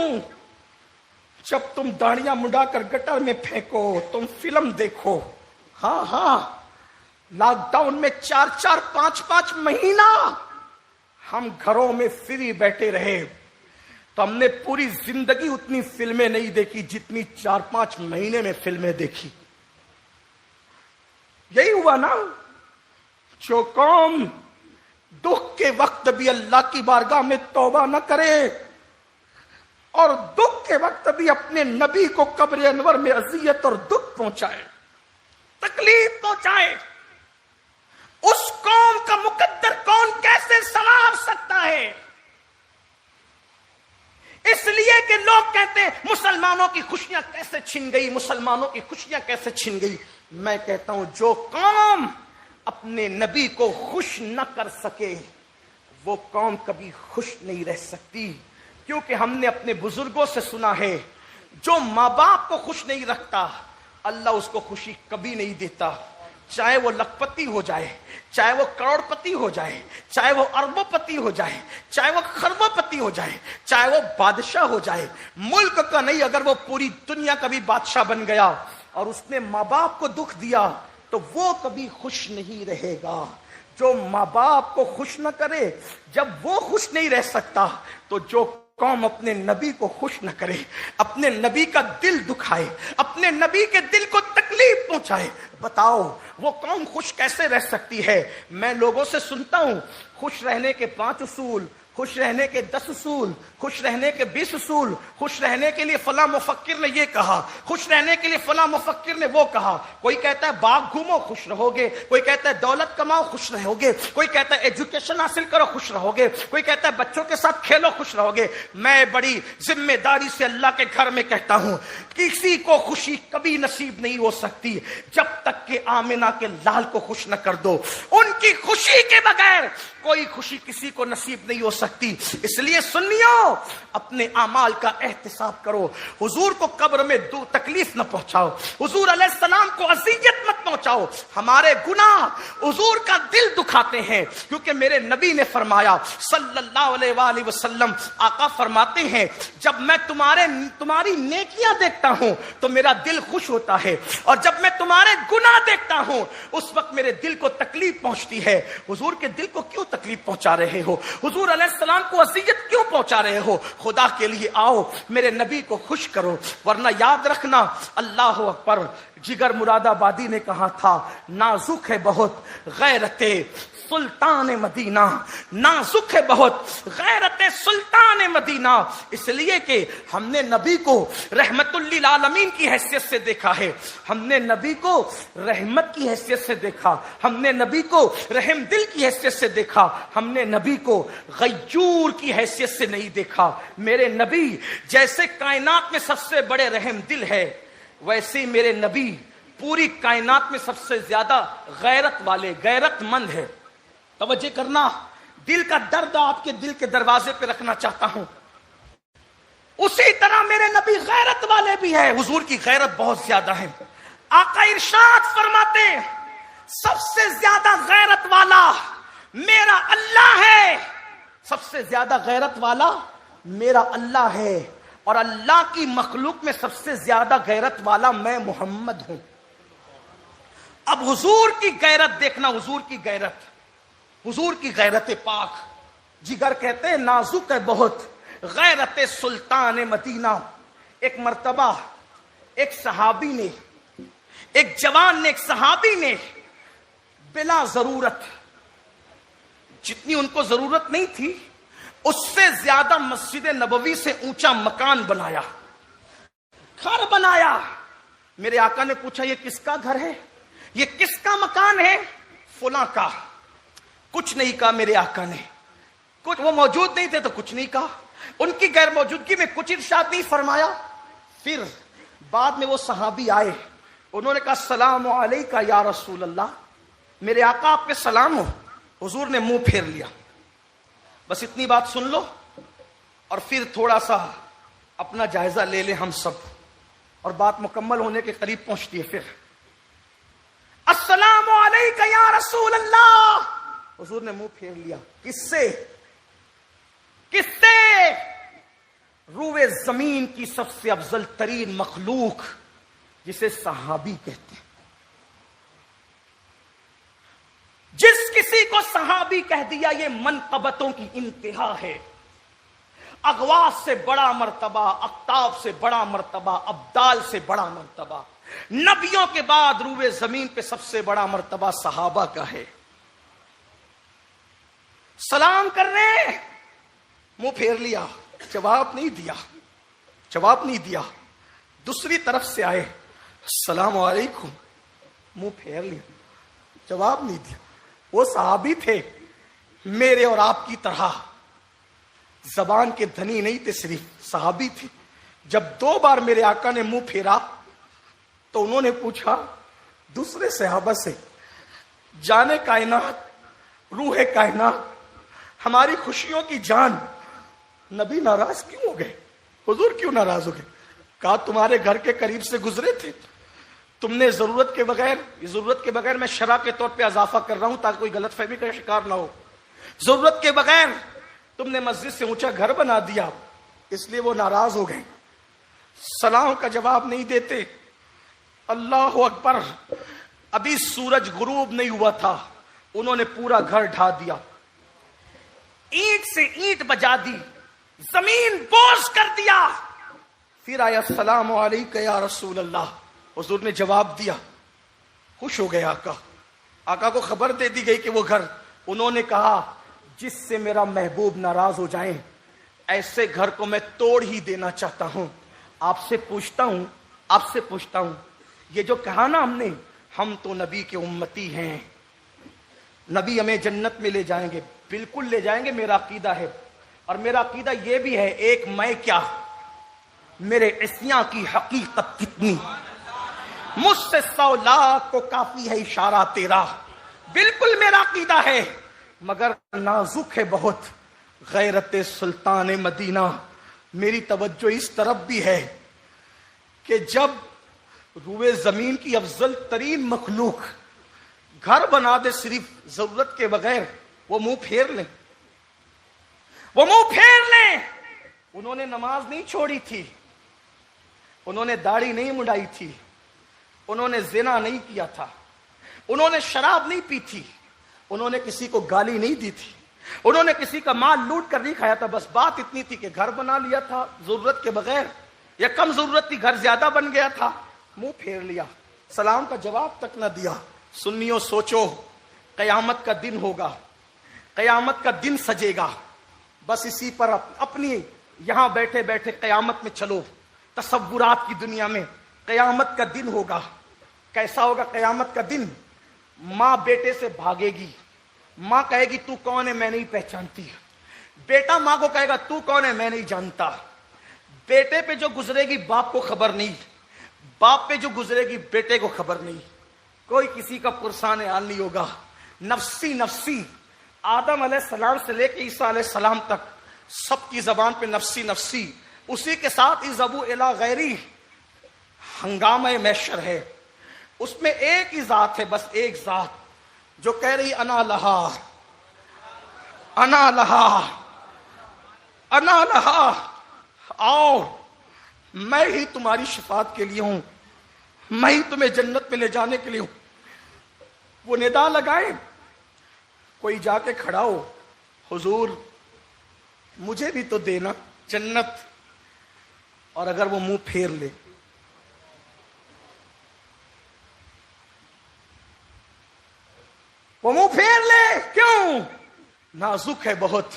[SPEAKER 1] جب تم داڑیاں منڈا کر گٹر میں پھینکو، تم فلم دیکھو، ہاں لاک ڈاؤن میں 4 5 مہینہ ہم گھروں میں فری بیٹھے رہے، تو ہم نے پوری زندگی اتنی فلمیں نہیں دیکھی جتنی 4-5 مہینے میں فلمیں دیکھی۔ یہی ہوا نا؟ جو قوم دکھ کے وقت بھی اللہ کی بارگاہ میں توبہ نہ کرے، اور دکھ کے وقت بھی اپنے نبی کو قبر انور میں اذیت اور دکھ پہنچائے، تکلیف پہنچائے، اس قوم کا مقدر کون کیسے سنوار سکتا ہے؟ اس لیے کہ لوگ کہتے ہیں مسلمانوں کی خوشیاں کیسے چھن گئی، مسلمانوں کی خوشیاں کیسے چھن گئی۔ میں کہتا ہوں جو قوم اپنے نبی کو خوش نہ کر سکے وہ قوم کبھی خوش نہیں رہ سکتی، کیونکہ ہم نے اپنے بزرگوں سے سنا ہے جو ماں باپ کو خوش نہیں رکھتا اللہ اس کو خوشی کبھی نہیں دیتا، چاہے وہ لکھپتی ہو جائے، چاہے وہ کروڑ پتی ہو جائے، چاہے وہ اربوں پتی ہو جائے، چاہے وہ خربوں پتی ہو جائے، چاہے وہ بادشاہ ہو جائے، ملک کا نہیں، اگر وہ پوری دنیا کا بھی بادشاہ بن گیا اور اس نے ماں باپ کو دکھ دیا تو وہ کبھی خوش نہیں رہے گا۔ جو ماں باپ کو خوش نہ کرے، جب وہ خوش نہیں رہ سکتا، تو جو قوم اپنے نبی کو خوش نہ کرے، اپنے نبی کا دل دکھائے، اپنے نبی کے دل کو تکلیف پہنچائے، بتاؤ وہ قوم خوش کیسے رہ سکتی ہے؟ میں لوگوں سے سنتا ہوں خوش رہنے کے 5 اصول، خوش رہنے کے 10 اصول، خوش رہنے کے 20 اصول، خوش رہنے کے لیے فلاں مفکر نے یہ کہا، خوش رہنے کے لیے فلاں مفکر نے وہ کہا۔ کوئی کہتا ہے باغ گھومو خوش رہو گے، کوئی کہتا ہے دولت کماؤ خوش رہو گے، کوئی کہتا ہے ایجوکیشن حاصل کرو خوش رہو گے، کوئی کہتا ہے بچوں کے ساتھ کھیلو خوش رہو گے۔ میں بڑی ذمہ داری سے اللہ کے گھر میں کہتا ہوں کسی کو خوشی کبھی نصیب نہیں ہو سکتی جب تک کہ آمنہ کے لال کو خوش نہ کر دو۔ ان کی خوشی کے بغیر کوئی خوشی کسی کو نصیب نہیں ہو سکتی. اس لیے سنیو اپنے اعمال کا احتساب کرو. حضور کو قبر میں تکلیف نہ پہنچاؤ, حضور علیہ السلام کو اذیت مت پہنچاؤ. ہمارے گناہ حضور کا دل دکھاتے ہیں, کیونکہ میرے نبی نے فرمایا صلی اللہ علیہ وآلہ وسلم, آقا فرماتے ہیں جب میں تمہاری نیکیاں دیکھتا ہوں تو میرا دل خوش ہوتا ہے, اور جب میں تمہارے گناہ دیکھتا ہوں اس وقت میرے دل کو تکلیف پہنچتی ہے. حضور کے دل کو کیوں تکلیف پہنچا رہے ہو؟ حضور علیہ السلام کو اذیت کیوں پہنچا رہے ہو؟ خدا کے لیے آؤ میرے نبی کو خوش کرو, ورنہ یاد رکھنا. اللہ اکبر. جگر مراد آبادی نے کہا تھا نازک ہے بہت غیرت سلطان مدینہ, نازک ہے بہت غیرت سلطان مدینہ. اس لیے کہ ہم نے نبی کو رحمت للعالمین کی حیثیت سے دیکھا ہے, ہم نے نبی کو رحمت کی حیثیت سے دیکھا, ہم نے نبی کو رحم دل کی حیثیت سے دیکھا, ہم نے نبی کو غیور کی حیثیت سے نہیں دیکھا. میرے نبی جیسے کائنات میں سب سے بڑے رحم دل ہے, ویسے ہی میرے نبی پوری کائنات میں سب سے زیادہ غیرت والے, غیرت مند ہے. توجہ کرنا, دل کا درد آپ کے دل کے دروازے پہ رکھنا چاہتا ہوں. اسی طرح میرے نبی غیرت والے بھی ہیں, حضور کی غیرت بہت زیادہ ہے. آقا ارشاد فرماتے سب سے زیادہ غیرت والا میرا اللہ ہے, سب سے زیادہ غیرت والا میرا اللہ ہے, اور اللہ کی مخلوق میں سب سے زیادہ غیرت والا میں محمد ہوں. اب حضور کی غیرت دیکھنا, حضور کی غیرت, حضور کی غیرت پاک. جگر کہتے ہیں نازک ہے بہت غیرت سلطان مدینہ. ایک مرتبہ ایک صحابی نے, ایک جوان نے, ایک صحابی نے بلا ضرورت, جتنی ان کو ضرورت نہیں تھی اس سے زیادہ مسجد نبوی سے اونچا مکان بنایا, گھر بنایا. میرے آقا نے پوچھا یہ کس کا گھر ہے, یہ کس کا مکان ہے؟ فلاں کا. کچھ نہیں کہا میرے آقا نے, کچھ وہ موجود نہیں تھے تو کچھ نہیں کہا, ان کی غیر موجودگی میں کچھ ارشاد نہیں فرمایا. پھر بعد میں وہ صحابی آئے, انہوں نے کہا السلام علیکہ یا رسول اللہ, میرے آقا آپ پہ سلام ہو. حضور نے منہ پھیر لیا. بس اتنی بات سن لو اور پھر تھوڑا سا اپنا جائزہ لے لیں ہم سب, اور بات مکمل ہونے کے قریب پہنچتی ہے. پھر السلام علیکہ یا رسول اللہ, حضور نے منہ پھیر لیا. کس سے؟ کس سے؟ روئے زمین کی سب سے افضل ترین مخلوق جسے صحابی کہتے ہیں. جس کسی کو صحابی کہہ دیا یہ منقبتوں کی انتہا ہے. اغواث سے بڑا مرتبہ, اقطاب سے بڑا مرتبہ, ابدال سے بڑا مرتبہ, نبیوں کے بعد روئے زمین پہ سب سے بڑا مرتبہ صحابہ کا ہے. سلام کرنے منہ پھیر لیا, جواب نہیں دیا, جواب نہیں دیا. دوسری طرف سے آئے, السلام علیکم, منہ پھیر لیا, جواب نہیں دیا. وہ صحابی تھے میرے اور آپ کی طرح, زبان کے دھنی نہیں تھے, صرف صحابی تھے. جب 2 بار میرے آقا نے منہ پھیرا تو انہوں نے پوچھا دوسرے صحابہ سے, جانے کائنات, روح کائنات, ہماری خوشیوں کی جان, نبی ناراض کیوں ہو گئے؟ حضور کیوں ناراض ہو گئے؟ کہا تمہارے گھر کے قریب سے گزرے تھے, تم نے ضرورت کے بغیر میں شرح کے طور پہ اضافہ کر رہا ہوں تاکہ کوئی غلط فہمی کا شکار نہ ہو, ضرورت کے بغیر تم نے مسجد سے اونچا گھر بنا دیا, اس لیے وہ ناراض ہو گئے. سلام کا جواب نہیں دیتے. اللہ اکبر. ابھی سورج غروب نہیں ہوا تھا, انہوں نے پورا گھر ڈھا دیا, اینٹ سے اینٹ بجا دی, زمین بوس کر دیا. پھر آیا السلام علیکہ یا رسول اللہ, حضور نے جواب دیا. خوش ہو گئے آقا, آقا کو خبر دے دی گئی کہ وہ گھر. انہوں نے کہا جس سے میرا محبوب ناراض ہو جائیں ایسے گھر کو میں توڑ ہی دینا چاہتا ہوں. آپ سے پوچھتا ہوں یہ جو کہا نا ہم نے, ہم تو نبی کے امتی ہیں, نبی ہمیں جنت میں لے جائیں گے, بالکل لے جائیں گے, میرا عقیدہ ہے. اور میرا عقیدہ یہ بھی ہے, ایک میں کیا میرے عصیاں کی حقیقت کتنی, مجھ سے 100 لاکھ کو کافی ہے اشارہ تیرا. بالکل میرا عقیدہ ہے, مگر نازک ہے بہت غیرت سلطان مدینہ. میری توجہ اس طرف بھی ہے کہ جب روئے زمین کی افضل ترین مخلوق گھر بنا دے صرف ضرورت کے بغیر، وہ منہ پھیر لیں، وہ منہ پھیر لیں. انہوں نے نماز نہیں چھوڑی تھی، انہوں نے داڑھی نہیں مڈائی تھی، انہوں نے زنا نہیں کیا تھا، انہوں نے شراب نہیں پی تھی، انہوں نے کسی کو گالی نہیں دی تھی، انہوں نے کسی کا مال لوٹ کر نہیں کھایا تھا. بس بات اتنی تھی کہ گھر بنا لیا تھا ضرورت کے بغیر، یا کم ضرورت تھی گھر زیادہ بن گیا تھا، منہ پھیر لیا، سلام کا جواب تک نہ دیا. سنیو سوچو، قیامت کا دن ہوگا، قیامت کا دن سجے گا. بس اسی پر اپنی یہاں بیٹھے بیٹھے قیامت میں چلو. تصورات کی دنیا میں قیامت کا دن ہوگا. کیسا ہوگا قیامت کا دن؟ ماں بیٹے سے بھاگے گی، ماں کہے گی تو کون ہے میں نہیں پہچانتی، بیٹا ماں کو کہے گا تو کون ہے میں نہیں جانتا. بیٹے پہ جو گزرے گی باپ کو خبر نہیں، باپ پہ جو گزرے گی بیٹے کو خبر نہیں. کوئی کسی کا پرسان حال نہیں ہوگا. نفسی نفسی، آدم علیہ السلام سے لے کے عیسیٰ علیہ السلام تک سب کی زبان پہ نفسی نفسی. اسی کے ساتھ اذهبوا الی غیری، ہنگامہ محشر ہے. اس میں ایک ہی ذات ہے، بس ایک ذات جو کہہ رہی انا لہا انا لہا انا لہا. آؤ میں ہی تمہاری شفاعت کے لیے ہوں، میں ہی تمہیں جنت میں لے جانے کے لیے ہوں. وہ ندا لگائے، کوئی جا کے کھڑا ہو، حضور مجھے بھی تو دینا جنت. اور اگر وہ منہ پھیر لے، وہ منہ پھیر لے، کیوں؟ نازک ہے بہت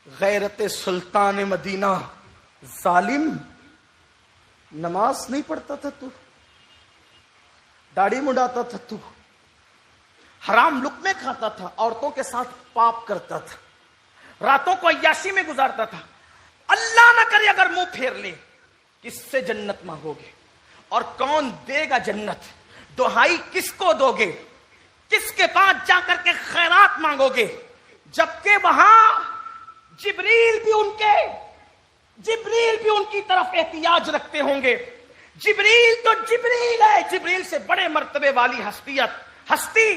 [SPEAKER 1] غیرت سلطان مدینہ. ظالم، نماز نہیں پڑھتا تھا تو، داڑھی مڈاتا تھا تو، حرام لقمے کھاتا تھا، عورتوں کے ساتھ پاپ کرتا تھا، راتوں کو عیاشی میں گزارتا تھا. اللہ نہ کرے اگر منہ پھیر لے، کس سے جنت مانگو گے؟ اور کون دے گا جنت؟ دہائی کس کو دو گے؟ کس کے پاس جا کر کے خیرات مانگو گے؟ جبکہ وہاں جبریل بھی ان کی طرف احتیاج رکھتے ہوں گے. جبریل تو جبریل ہے، جبریل سے بڑے مرتبے والی ہستی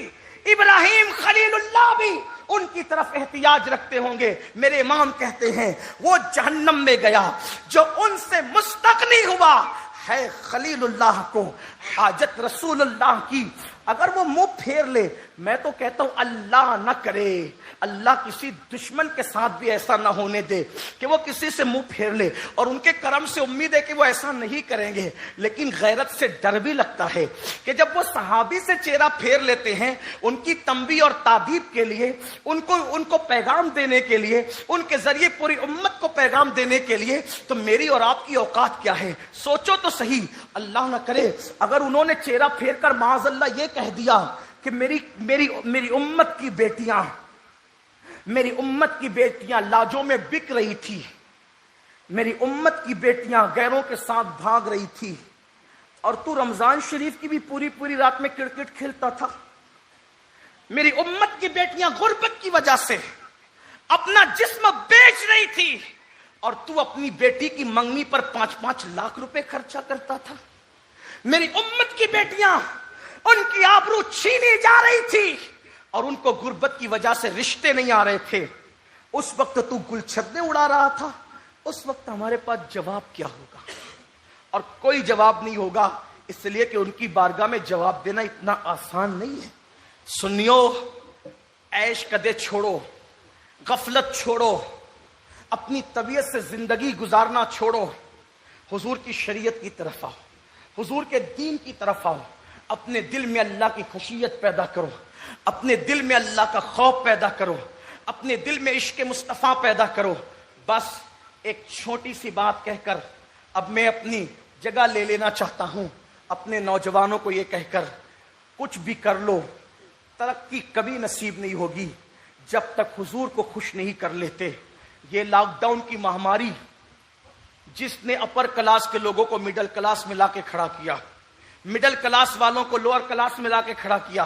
[SPEAKER 1] ابراہیم خلیل اللہ بھی ان کی طرف احتیاج رکھتے ہوں گے. میرے امام کہتے ہیں وہ جہنم میں گیا جو ان سے مستغنی ہوا ہے خلیل اللہ کو حاجت رسول اللہ کی. اگر وہ منہ پھیر لے، میں تو کہتا ہوں اللہ نہ کرے، اللہ کسی دشمن کے ساتھ بھی ایسا نہ ہونے دے کہ وہ کسی سے منہ پھیر لے. اور ان کے کرم سے امید ہے کہ وہ ایسا نہیں کریں گے. لیکن غیرت سے ڈر بھی لگتا ہے کہ جب وہ صحابی سے چہرہ پھیر لیتے ہیں، ان کی تنبیہ اور تادیب کے لیے، ان کو پیغام دینے کے لیے، ان کے ذریعے پوری امت کو پیغام دینے کے لیے، تو میری اور آپ کی اوقات کیا ہے؟ سوچو تو صحیح. اللہ نہ کرے اگر انہوں نے چہرہ پھیر کر معاذ اللہ یہ کہہ دیا کہ میری امت کی بیٹیاں لاجوں میں بک رہی تھی، میری امت کی بیٹیاں غیروں کے ساتھ بھاگ رہی تھی، اور تو رمضان شریف کی بھی پوری رات میں کرکٹ کھیلتا تھا. میری امت کی بیٹیاں غربت کی وجہ سے اپنا جسم بیچ رہی تھی، اور تو اپنی بیٹی کی منگنی پر 5-5 لاکھ روپے خرچہ کرتا تھا. میری امت کی بیٹیاں، ان کی آبرو چھینی جا رہی تھی، اور ان کو غربت کی وجہ سے رشتے نہیں آ رہے تھے. اس وقت تو گلچھدے اڑا رہا تھا. اس وقت ہمارے پاس جواب کیا ہوگا؟ اور کوئی جواب نہیں ہوگا، اس لیے کہ ان کی بارگاہ میں جواب دینا اتنا آسان نہیں ہے. سنیو، عیش کدے چھوڑو، غفلت چھوڑو، اپنی طبیعت سے زندگی گزارنا چھوڑو، حضور کی شریعت کی طرف آؤ، حضور کے دین کی طرف آؤ. اپنے دل میں اللہ کی خشیت پیدا کرو، اپنے دل میں اللہ کا خوف پیدا کرو، اپنے دل میں عشق مصطفیٰ پیدا کرو. بس ایک چھوٹی سی بات کہہ کر اب میں اپنی جگہ لے لینا چاہتا ہوں. اپنے نوجوانوں کو یہ کہہ کر، کچھ بھی کر لو، ترقی کبھی نصیب نہیں ہوگی جب تک حضور کو خوش نہیں کر لیتے. یہ لاک ڈاؤن کی مہاماری جس نے اپر کلاس کے لوگوں کو مڈل کلاس میں لا کے کھڑا کیا، مڈل کلاس والوں کو لوور کلاس میں لا کے کھڑا کیا،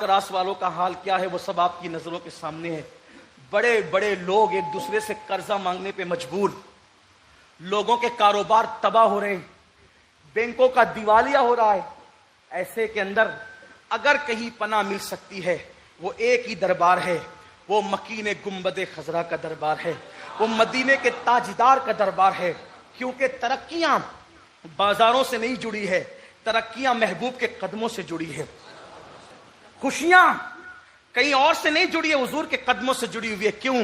[SPEAKER 1] کلاس والوں کا حال کیا ہے وہ سب آپ کی نظروں کے سامنے ہے. بڑے بڑے لوگ ایک دوسرے سے قرضہ مانگنے پہ مجبور، لوگوں کے کاروبار تباہ ہو رہے ہیں، بینکوں کا دیوالیہ ہو رہا ہے. ایسے کے اندر اگر کہیں پناہ مل سکتی ہے وہ ایک ہی دربار ہے، وہ مکین گنبد خضرا کا دربار ہے، وہ مدینے کے تاجدار کا دربار ہے. کیونکہ ترقیاں بازاروں سے نہیں جڑی ہے، ترقیاں محبوب کے قدموں سے جڑی ہے. خوشیاں کہیں اور سے نہیں جڑی ہے، حضور کے قدموں سے جڑی ہوئی ہے. کیوں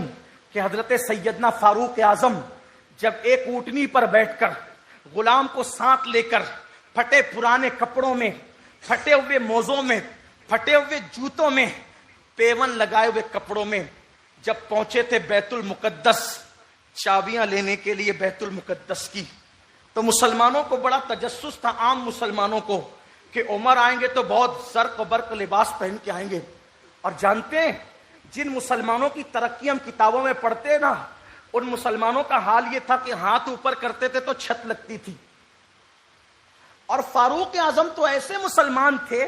[SPEAKER 1] کہ حضرت سیدنا فاروق اعظم جب ایک اونٹنی پر بیٹھ کر غلام کو ساتھ لے کر پھٹے پرانے کپڑوں میں، پھٹے ہوئے موزوں میں، پھٹے ہوئے جوتوں میں، پیون لگائے ہوئے کپڑوں میں جب پہنچے تھے بیت المقدس چابیاں لینے کے لیے بیت المقدس کی، تو مسلمانوں کو بڑا تجسس تھا، عام مسلمانوں کو، کہ عمر آئیں گے تو بہت زرق و برق لباس پہن کے آئیں گے. اور جانتے ہیں جن مسلمانوں کی ترقی ہم کتابوں میں پڑھتے ہیں نا، ان مسلمانوں کا حال یہ تھا کہ ہاتھ اوپر کرتے تھے تو چھت لگتی تھی. اور فاروق اعظم تو ایسے مسلمان تھے،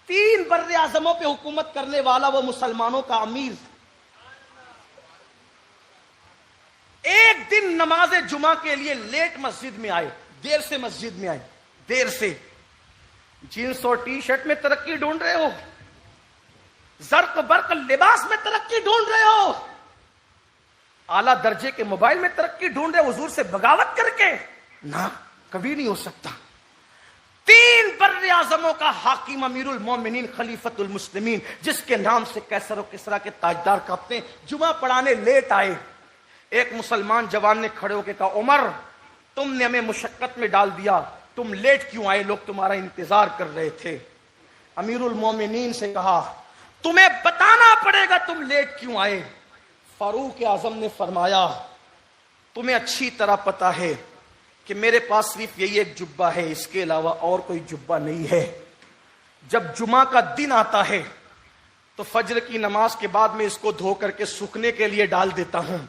[SPEAKER 1] 3 بر اعظموں پہ حکومت کرنے والا وہ مسلمانوں کا امیر. ایک دن نماز جمعہ کے لیے لیٹ مسجد میں آئے، دیر سے مسجد میں آئے، دیر سے. جینس اور ٹی شرٹ میں ترقی ڈھونڈ رہے ہو، زرق برق لباس میں ترقی ڈھونڈ رہے ہو، اعلیٰ درجے کے موبائل میں ترقی ڈھونڈ رہے ہو حضور سے بغاوت کر کے؟ نہ، کبھی نہیں ہو سکتا. 3 بر اعظموں کا حاکم، امیر المومنین، خلیفۃ المسلمین، جس کے نام سے کیسر و کسریٰ کے تاجدار کانپتے ہیں، جمعہ پڑھانے لیٹ آئے. ایک مسلمان جوان نے کھڑے ہو کے کہا، عمر تم نے ہمیں مشقت میں ڈال دیا، تم لیٹ کیوں آئے؟ لوگ تمہارا انتظار کر رہے تھے. امیر المومنین سے کہا، تمہیں بتانا پڑے گا تم لیٹ کیوں آئے. فاروق اعظم نے فرمایا، تمہیں اچھی طرح پتا ہے کہ میرے پاس صرف یہی ایک جبہ ہے، اس کے علاوہ اور کوئی جبہ نہیں ہے. جب جمعہ کا دن آتا ہے تو فجر کی نماز کے بعد میں اس کو دھو کر کے سوکھنے کے لیے ڈال دیتا ہوں،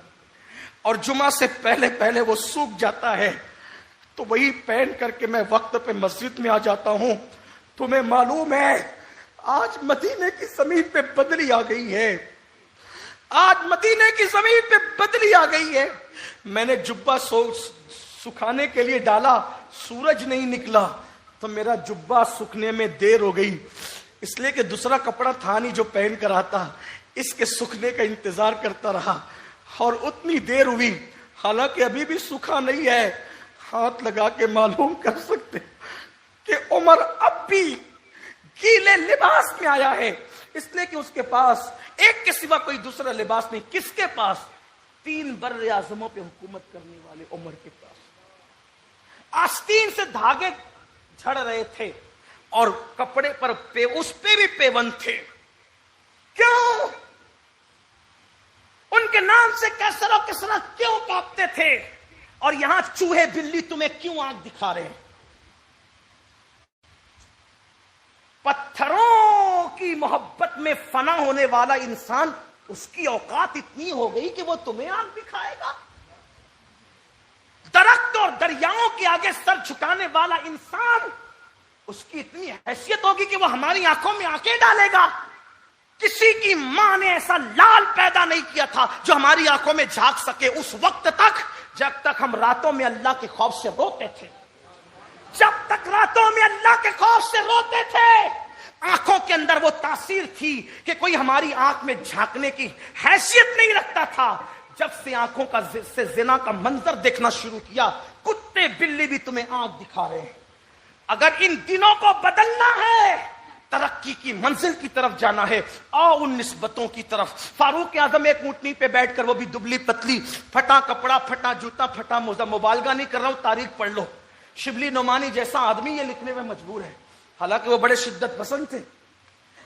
[SPEAKER 1] اور جمعہ سے پہلے پہلے وہ سوکھ جاتا ہے تو وہی پہن کر کے میں وقت پہ مسجد میں آ جاتا ہوں. تمہیں معلوم ہے آج مدینے کی زمین پہ بدلی آ گئی ہے، آج مدینے کی زمین پہ بدلی آ گئی ہے. میں نے جبہ سکھانے کے لیے ڈالا، سورج نہیں نکلا تو میرا جبہ سکھنے میں دیر ہو گئی، اس لیے کہ دوسرا کپڑا تھا نہیں جو پہن کر آتا، اس کے سکھنے کا انتظار کرتا رہا اور اتنی دیر ہوئی. حالانکہ ابھی بھی سکھا نہیں ہے. ہاتھ لگا کے معلوم کر سکتے کہ عمر اب بھی گیلے لباس میں آیا ہے، اس لیے کہ اس کے پاس ایک کے سوا کوئی دوسرا لباس نہیں. کس کے پاس؟ 3 بر اعظموں پہ حکومت کرنے والے عمر کے پاس. آستین سے دھاگے جھڑ رہے تھے اور کپڑے پر اس پہ بھی پیون تھے. کیوں؟ ان کے نام سے کیسر و کسریٰ کیوں کانپتے تھے؟ اور یہاں چوہے بلی تمہیں کیوں آنکھ دکھا رہے ہیں؟ پتھروں کی محبت میں فنا ہونے والا انسان، اس کی اوقات اتنی ہو گئی کہ وہ تمہیں آنکھ دکھائے گا. درخت اور دریاؤں کے آگے سر جھکانے والا انسان، اس کی اتنی حیثیت ہوگی کہ وہ ہماری آنکھوں میں آنکھیں ڈالے گا. کسی کی ماں نے ایسا لال پیدا نہیں کیا تھا جو ہماری آنکھوں میں جھانک سکے اس وقت تک جب تک ہم راتوں میں اللہ کے خوف سے روتے تھے. جب تک راتوں میں اللہ کے خوف سے روتے تھے، آنکھوں کے اندر وہ تاثیر تھی کہ کوئی ہماری آنکھ میں جھانکنے کی حیثیت نہیں رکھتا تھا. جب سے آنکھوں کا سے زنا کا منظر دیکھنا شروع کیا، کتے بلی بھی تمہیں آنکھ دکھا رہے ہیں. اگر ان دنوں کو بدلنا ہے، ترقی کی منزل کی طرف جانا ہے، آؤ ان نسبتوں کی طرف. فاروق اعظم ایک اونٹنی پہ بیٹھ کر، وہ بھی دبلی پتلی، پھٹا کپڑا، پھٹا جوتا، پھٹا موزہ. مبالغہ نہیں کر رہا ہوں، تاریخ پڑھ لو. شبلی نعمانی جیسا آدمی یہ لکھنے میں مجبور ہے. حالانکہ وہ بڑے شدت پسند تھے،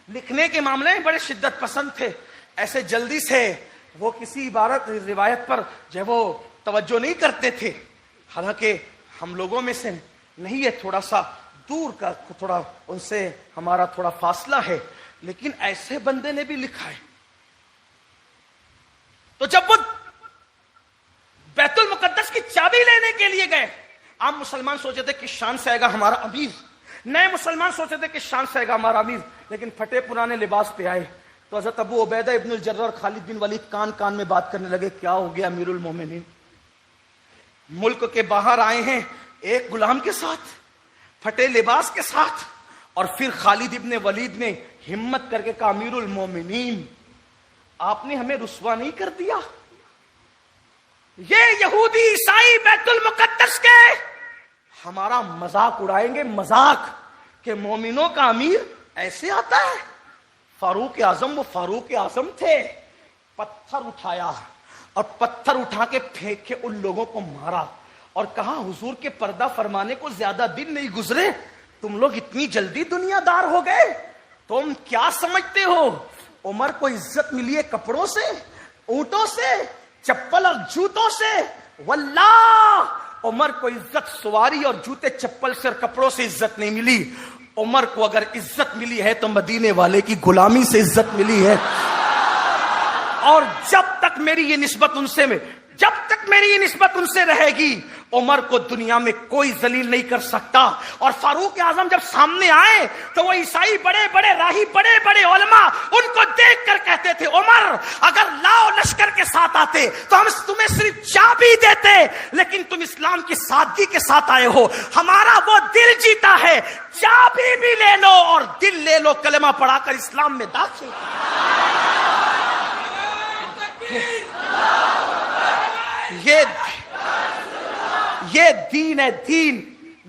[SPEAKER 1] لکھنے کے معاملے میں بڑے شدت پسند تھے. ایسے جلدی سے وہ کسی عبارت روایت پر جو وہ توجہ نہیں کرتے تھے. حالانکہ ہم لوگوں میں سے نہیں ہے، تھوڑا سا دور کا، تھوڑا ان سے ہمارا تھوڑا فاصلہ ہے، لیکن ایسے بندے نے بھی لکھا ہے. تو جب وہ بیت المقدس کی چابی لینے کے لیے گئے، عام مسلمان سوچے تھے کہ شان سے آئے گا ہمارا امیر، نئے مسلمان سوچے تھے کہ شان سے گا ہمارا امیر، لیکن پھٹے پرانے لباس پہ آئے تو حضرت ابو عبیدہ ابن الجرح اور خالد بن ولید کان کان میں بات کرنے لگے، کیا ہو گیا امیر المومنین؟ ملک کے باہر آئے ہیں ایک غلام کے ساتھ، پھٹے لباس کے ساتھ، اور پھر خالد ابن ولید نے ہمت کر کے کہا امیر المومنین آپ نے ہمیں رسوا نہیں کر دیا؟ یہ یہودی عیسائی بیت المقدس کے ہمارا مذاق اڑائیں گے، مذاق کہ مومنوں کا امیر ایسے آتا ہے۔ فاروق اعظم، وہ فاروق اعظم تھے، پتھر اٹھایا اور پتھر اٹھا کے پھینک کے ان لوگوں کو مارا اور کہا حضور کے پردہ فرمانے کو زیادہ دن نہیں گزرے، تم لوگ اتنی جلدی دنیا دار ہو گئے، تم کیا سمجھتے ہو عمر کو عزت ملی ہے کپڑوں سے، اونٹوں سے، چپل اور جوتوں سے؟ واللہ عمر کو عزت سواری اور جوتے چپل سے اور کپڑوں سے عزت نہیں ملی، عمر کو اگر عزت ملی ہے تو مدینے والے کی غلامی سے عزت ملی ہے۔ اور جب تک میری یہ نسبت ان سے رہے گی، عمر کو دنیا میں کوئی ذلیل نہیں کر سکتا۔ اور فاروق اعظم جب سامنے آئے تو وہ عیسائی بڑے بڑے راہی، بڑے بڑے علماء ان کو دیکھ کر کہتے تھے عمر اگر لاؤ لشکر کے ساتھ آتے تو ہم تمہیں صرف چابی دیتے، لیکن تم اسلام کی سادگی کے ساتھ آئے ہو، ہمارا وہ دل جیتا ہے، چابی بھی لے لو اور دل لے لو، کلمہ پڑھا کر اسلام میں داخل۔ یہ دین ہے، دین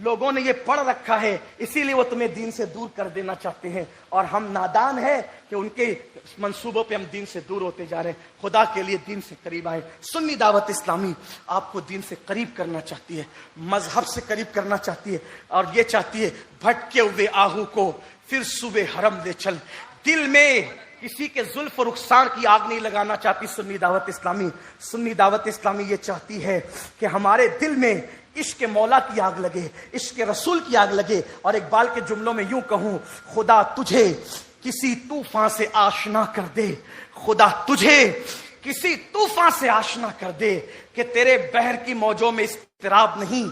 [SPEAKER 1] لوگوں نے یہ پڑھ رکھا ہے، اسی لیے وہ تمہیں دین سے دور کر دینا چاہتے ہیں، اور ہم نادان ہیں کہ ان کے منصوبوں پہ ہم دین سے دور ہوتے جا رہے ہیں۔ خدا کے لیے دین سے قریب آئیں۔ سنی دعوت اسلامی آپ کو دین سے قریب کرنا چاہتی ہے، مذہب سے قریب کرنا چاہتی ہے، اور یہ چاہتی ہے بھٹکے ہوئے آہو کو پھر صبح حرم لے چل۔ دل میں کسی کے زلف و رخسار کی آگ نہیں لگانا چاہتی سنی دعوت اسلامی۔ سنی دعوت اسلامی یہ چاہتی ہے کہ ہمارے دل میں عشق مولا کی آگ لگے، عشق رسول کی آگ لگے، اور اقبال کے جملوں میں یوں کہوں، خدا تجھے کسی طوفان سے آشنا کر دے، خدا تجھے کسی طوفان سے آشنا کر دے کہ تیرے بحر کی موجوں میں اضطراب نہیں۔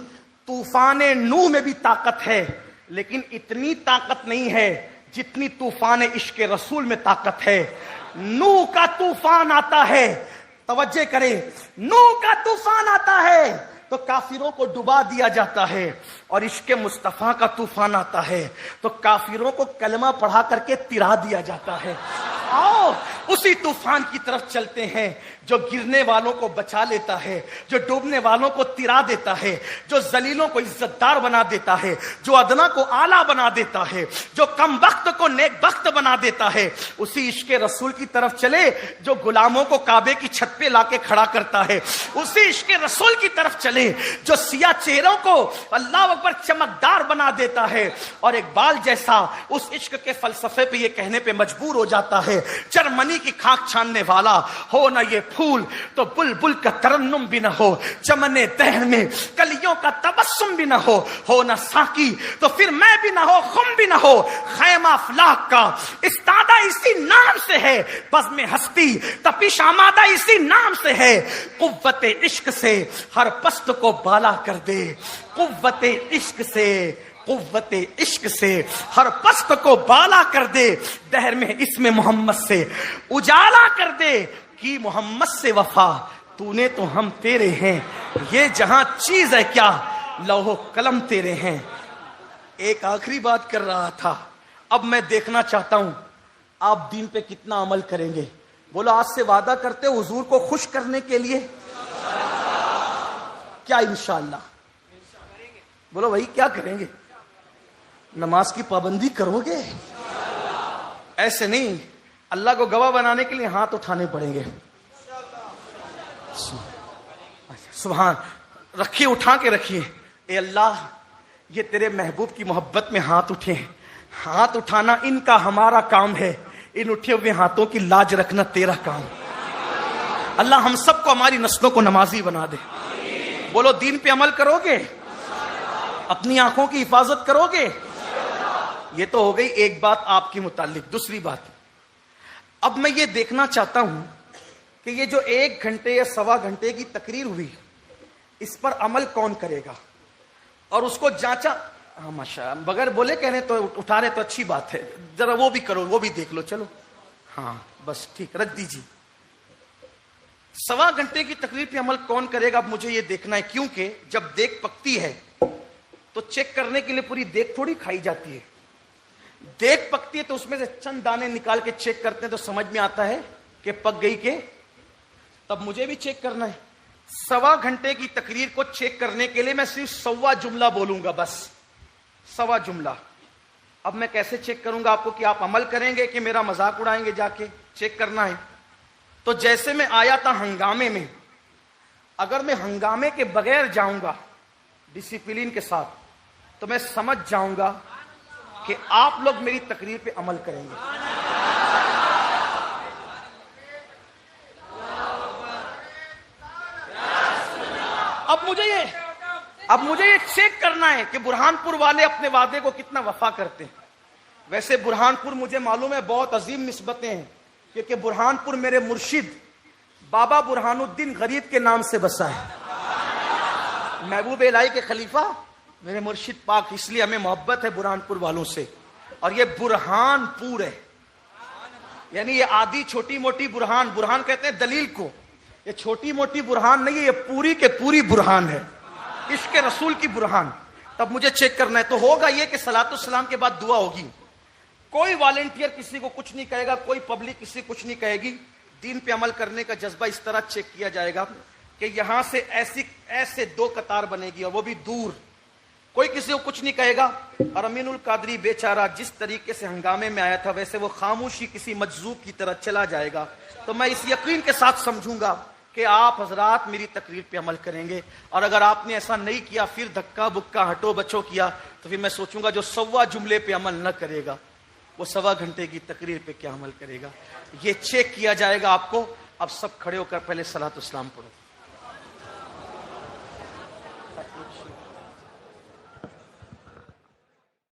[SPEAKER 1] طوفان نوح میں بھی طاقت ہے، لیکن اتنی طاقت نہیں ہے جتنی طوفان عشق رسول میں طاقت ہے۔ نوح کا طوفان آتا ہے، توجہ کریں، نوح کا طوفان آتا ہے تو کافروں کو ڈبا دیا جاتا ہے، اور عشق مصطفیٰ کا طوفان آتا ہے تو کافروں کو کلمہ پڑھا کر کے ترا دیا جاتا ہے۔ آؤ اسی طوفان کی طرف چلتے ہیں جو گرنے والوں کو بچا لیتا ہے، جو ڈوبنے والوں کو ترا دیتا ہے، جو ذلیلوں کو عزت دار بنا دیتا ہے، جو ادنا کو اعلیٰ بنا دیتا ہے، جو کم بخت کو نیک بخت بنا دیتا ہے۔ اسی عشق رسول کی طرف چلے جو غلاموں کو کعبے کی چھت پہ لا کے کھڑا کرتا ہے، اسی عشق رسول کی طرف چلے جو سیاہ چہروں کو اللہ اکبر چمکدار بنا دیتا ہے۔ اور اقبال جیسا اس عشق کے فلسفے پہ یہ کہنے پہ مجبور ہو جاتا ہے، جرمنی کی خاک چھاننے والا ہو نہ یہ پھول تو بلبل کا ترنم بھی نہ ہو، چمن دہر میں کلیوں کا تبسم بھی نہ ہو نہ ساقی تو پھر میں بھی نہ ہو، خم بھی نہ ہو، خیمہ افلاک کا استادہ اسی نام سے ہے، بزم ہستی تپش آمادہ اسی نام سے ہے۔ قوت عشق سے ہر پست کو بالا کر دے، قوت عشق سے ہر پست کو بالا کر دے، دہر میں اسم محمد سے اجالا کر دے، کی محمد سے وفا تو نے تو ہم تیرے ہیں، یہ جہاں چیز ہے کیا لوح و قلم تیرے ہیں۔ ایک آخری بات کر رہا تھا، اب میں دیکھنا چاہتا ہوں آپ دین پہ کتنا عمل کریں گے۔ بولو آج سے وعدہ کرتے ہو حضور کو خوش کرنے کے لیے؟ کیا انشاءاللہ؟ بولو بھائی کیا کریں گے؟ نماز کی پابندی کرو گے؟ ایسے نہیں، اللہ کو گواہ بنانے کے لیے ہاتھ اٹھانے پڑیں گے۔ سبحان، رکھیے، اٹھا کے رکھیے۔ اے اللہ یہ تیرے محبوب کی محبت میں ہاتھ اٹھے ہیں، ہاتھ اٹھانا ان کا ہمارا کام ہے، ان اٹھے ہوئے ہاتھوں کی لاج رکھنا تیرا کام۔ اللہ ہم سب کو، ہماری نسلوں کو نمازی بنا دے۔ بولو دین پہ عمل کرو گے؟ اپنی آنکھوں کی حفاظت کرو گے؟ یہ تو ہو گئی ایک بات آپ کی متعلق۔ دوسری بات، اب میں یہ دیکھنا چاہتا ہوں کہ یہ جو 1 گھنٹے یا 1.25 گھنٹے کی تقریر ہوئی، اس پر عمل کون کرے گا، اور اس کو جانچا ہاں ماشاء اللہ، بغیر بولے کہنے تو اٹھا رہے تو اچھی بات ہے، ذرا وہ بھی کرو، وہ بھی دیکھ لو، چلو ہاں بس ٹھیک، رکھ دیجیے۔ 1.25 گھنٹے کی تقریر پہ عمل کون کرے گا اب مجھے یہ دیکھنا ہے، کیونکہ جب دیکھ پکتی ہے تو چیک کرنے کے لیے پوری دیکھ تھوڑی کھائی جاتی ہے، دیکھ پکتی ہے تو اس میں سے چند دانے نکال کے چیک کرتے ہیں تو سمجھ میں آتا ہے کہ پک گئی، کہ تب مجھے بھی چیک کرنا ہے۔ 1.25 گھنٹے کی تقریر کو چیک کرنے کے لیے میں صرف 1.25 جملہ بولوں گا، بس 1.25 جملہ۔ اب میں کیسے چیک کروں گا آپ کو، کہ آپ عمل کریں گے کہ میرا مذاق اڑائیں گے؟ جا کے چیک کرنا ہے تو جیسے میں آیا تھا ہنگامے میں، اگر میں ہنگامے کے بغیر جاؤں گا ڈسپلین کے ساتھ تو میں سمجھ جاؤں گا کہ آپ لوگ میری تقریر پہ عمل کریں گے۔ اب مجھے یہ چیک کرنا ہے کہ برہان پور والے اپنے وعدے کو کتنا وفا کرتے ہیں۔ ویسے برہان پور مجھے معلوم ہے بہت عظیم نسبتیں ہیں، کیونکہ برہان پور میرے مرشد بابا برہان الدین غریب کے نام سے بسا ہے، محبوب الہی کے خلیفہ میرے مرشد پاک، اس لیے ہمیں محبت ہے برہان پور والوں سے۔ اور یہ برہان پور ہے، یعنی یہ آدھی چھوٹی موٹی برہان، برہان کہتے ہیں دلیل کو، یہ چھوٹی موٹی برہان نہیں ہے، یہ پوری کے پوری برہان ہے، عشق رسول کی برہان۔ تب مجھے چیک کرنا ہے تو ہوگا یہ کہ صلاۃ السلام کے بعد دعا ہوگی، کوئی والنٹیئر کسی کو کچھ نہیں کہے گا، کوئی پبلک کسی کو کچھ نہیں کہے گی، دین پہ عمل کرنے کا جذبہ اس طرح چیک کیا جائے گا کہ یہاں سے ایسے 2 قطار بنے گی اور وہ بھی دور، کوئی کسی کو کچھ نہیں کہے گا۔ اور امین القادری بیچارہ جس طریقے سے ہنگامے میں آیا تھا ویسے وہ خاموشی کسی مجذوب کی طرح چلا جائے گا، تو میں اس یقین کے ساتھ سمجھوں گا کہ آپ حضرات میری تقریر پہ عمل کریں گے۔ اور اگر آپ نے ایسا نہیں کیا، پھر دھکا بکا ہٹو بچو کیا، تو پھر میں سوچوں گا جو 1.25 جملے پہ عمل نہ کرے گا وہ 1.25 گھنٹے کی تقریر پہ کیا عمل کرے گا۔ یہ چیک کیا جائے گا آپ کو۔ اب سب کھڑے ہو کر پہلے صلاۃ السلام پڑھو۔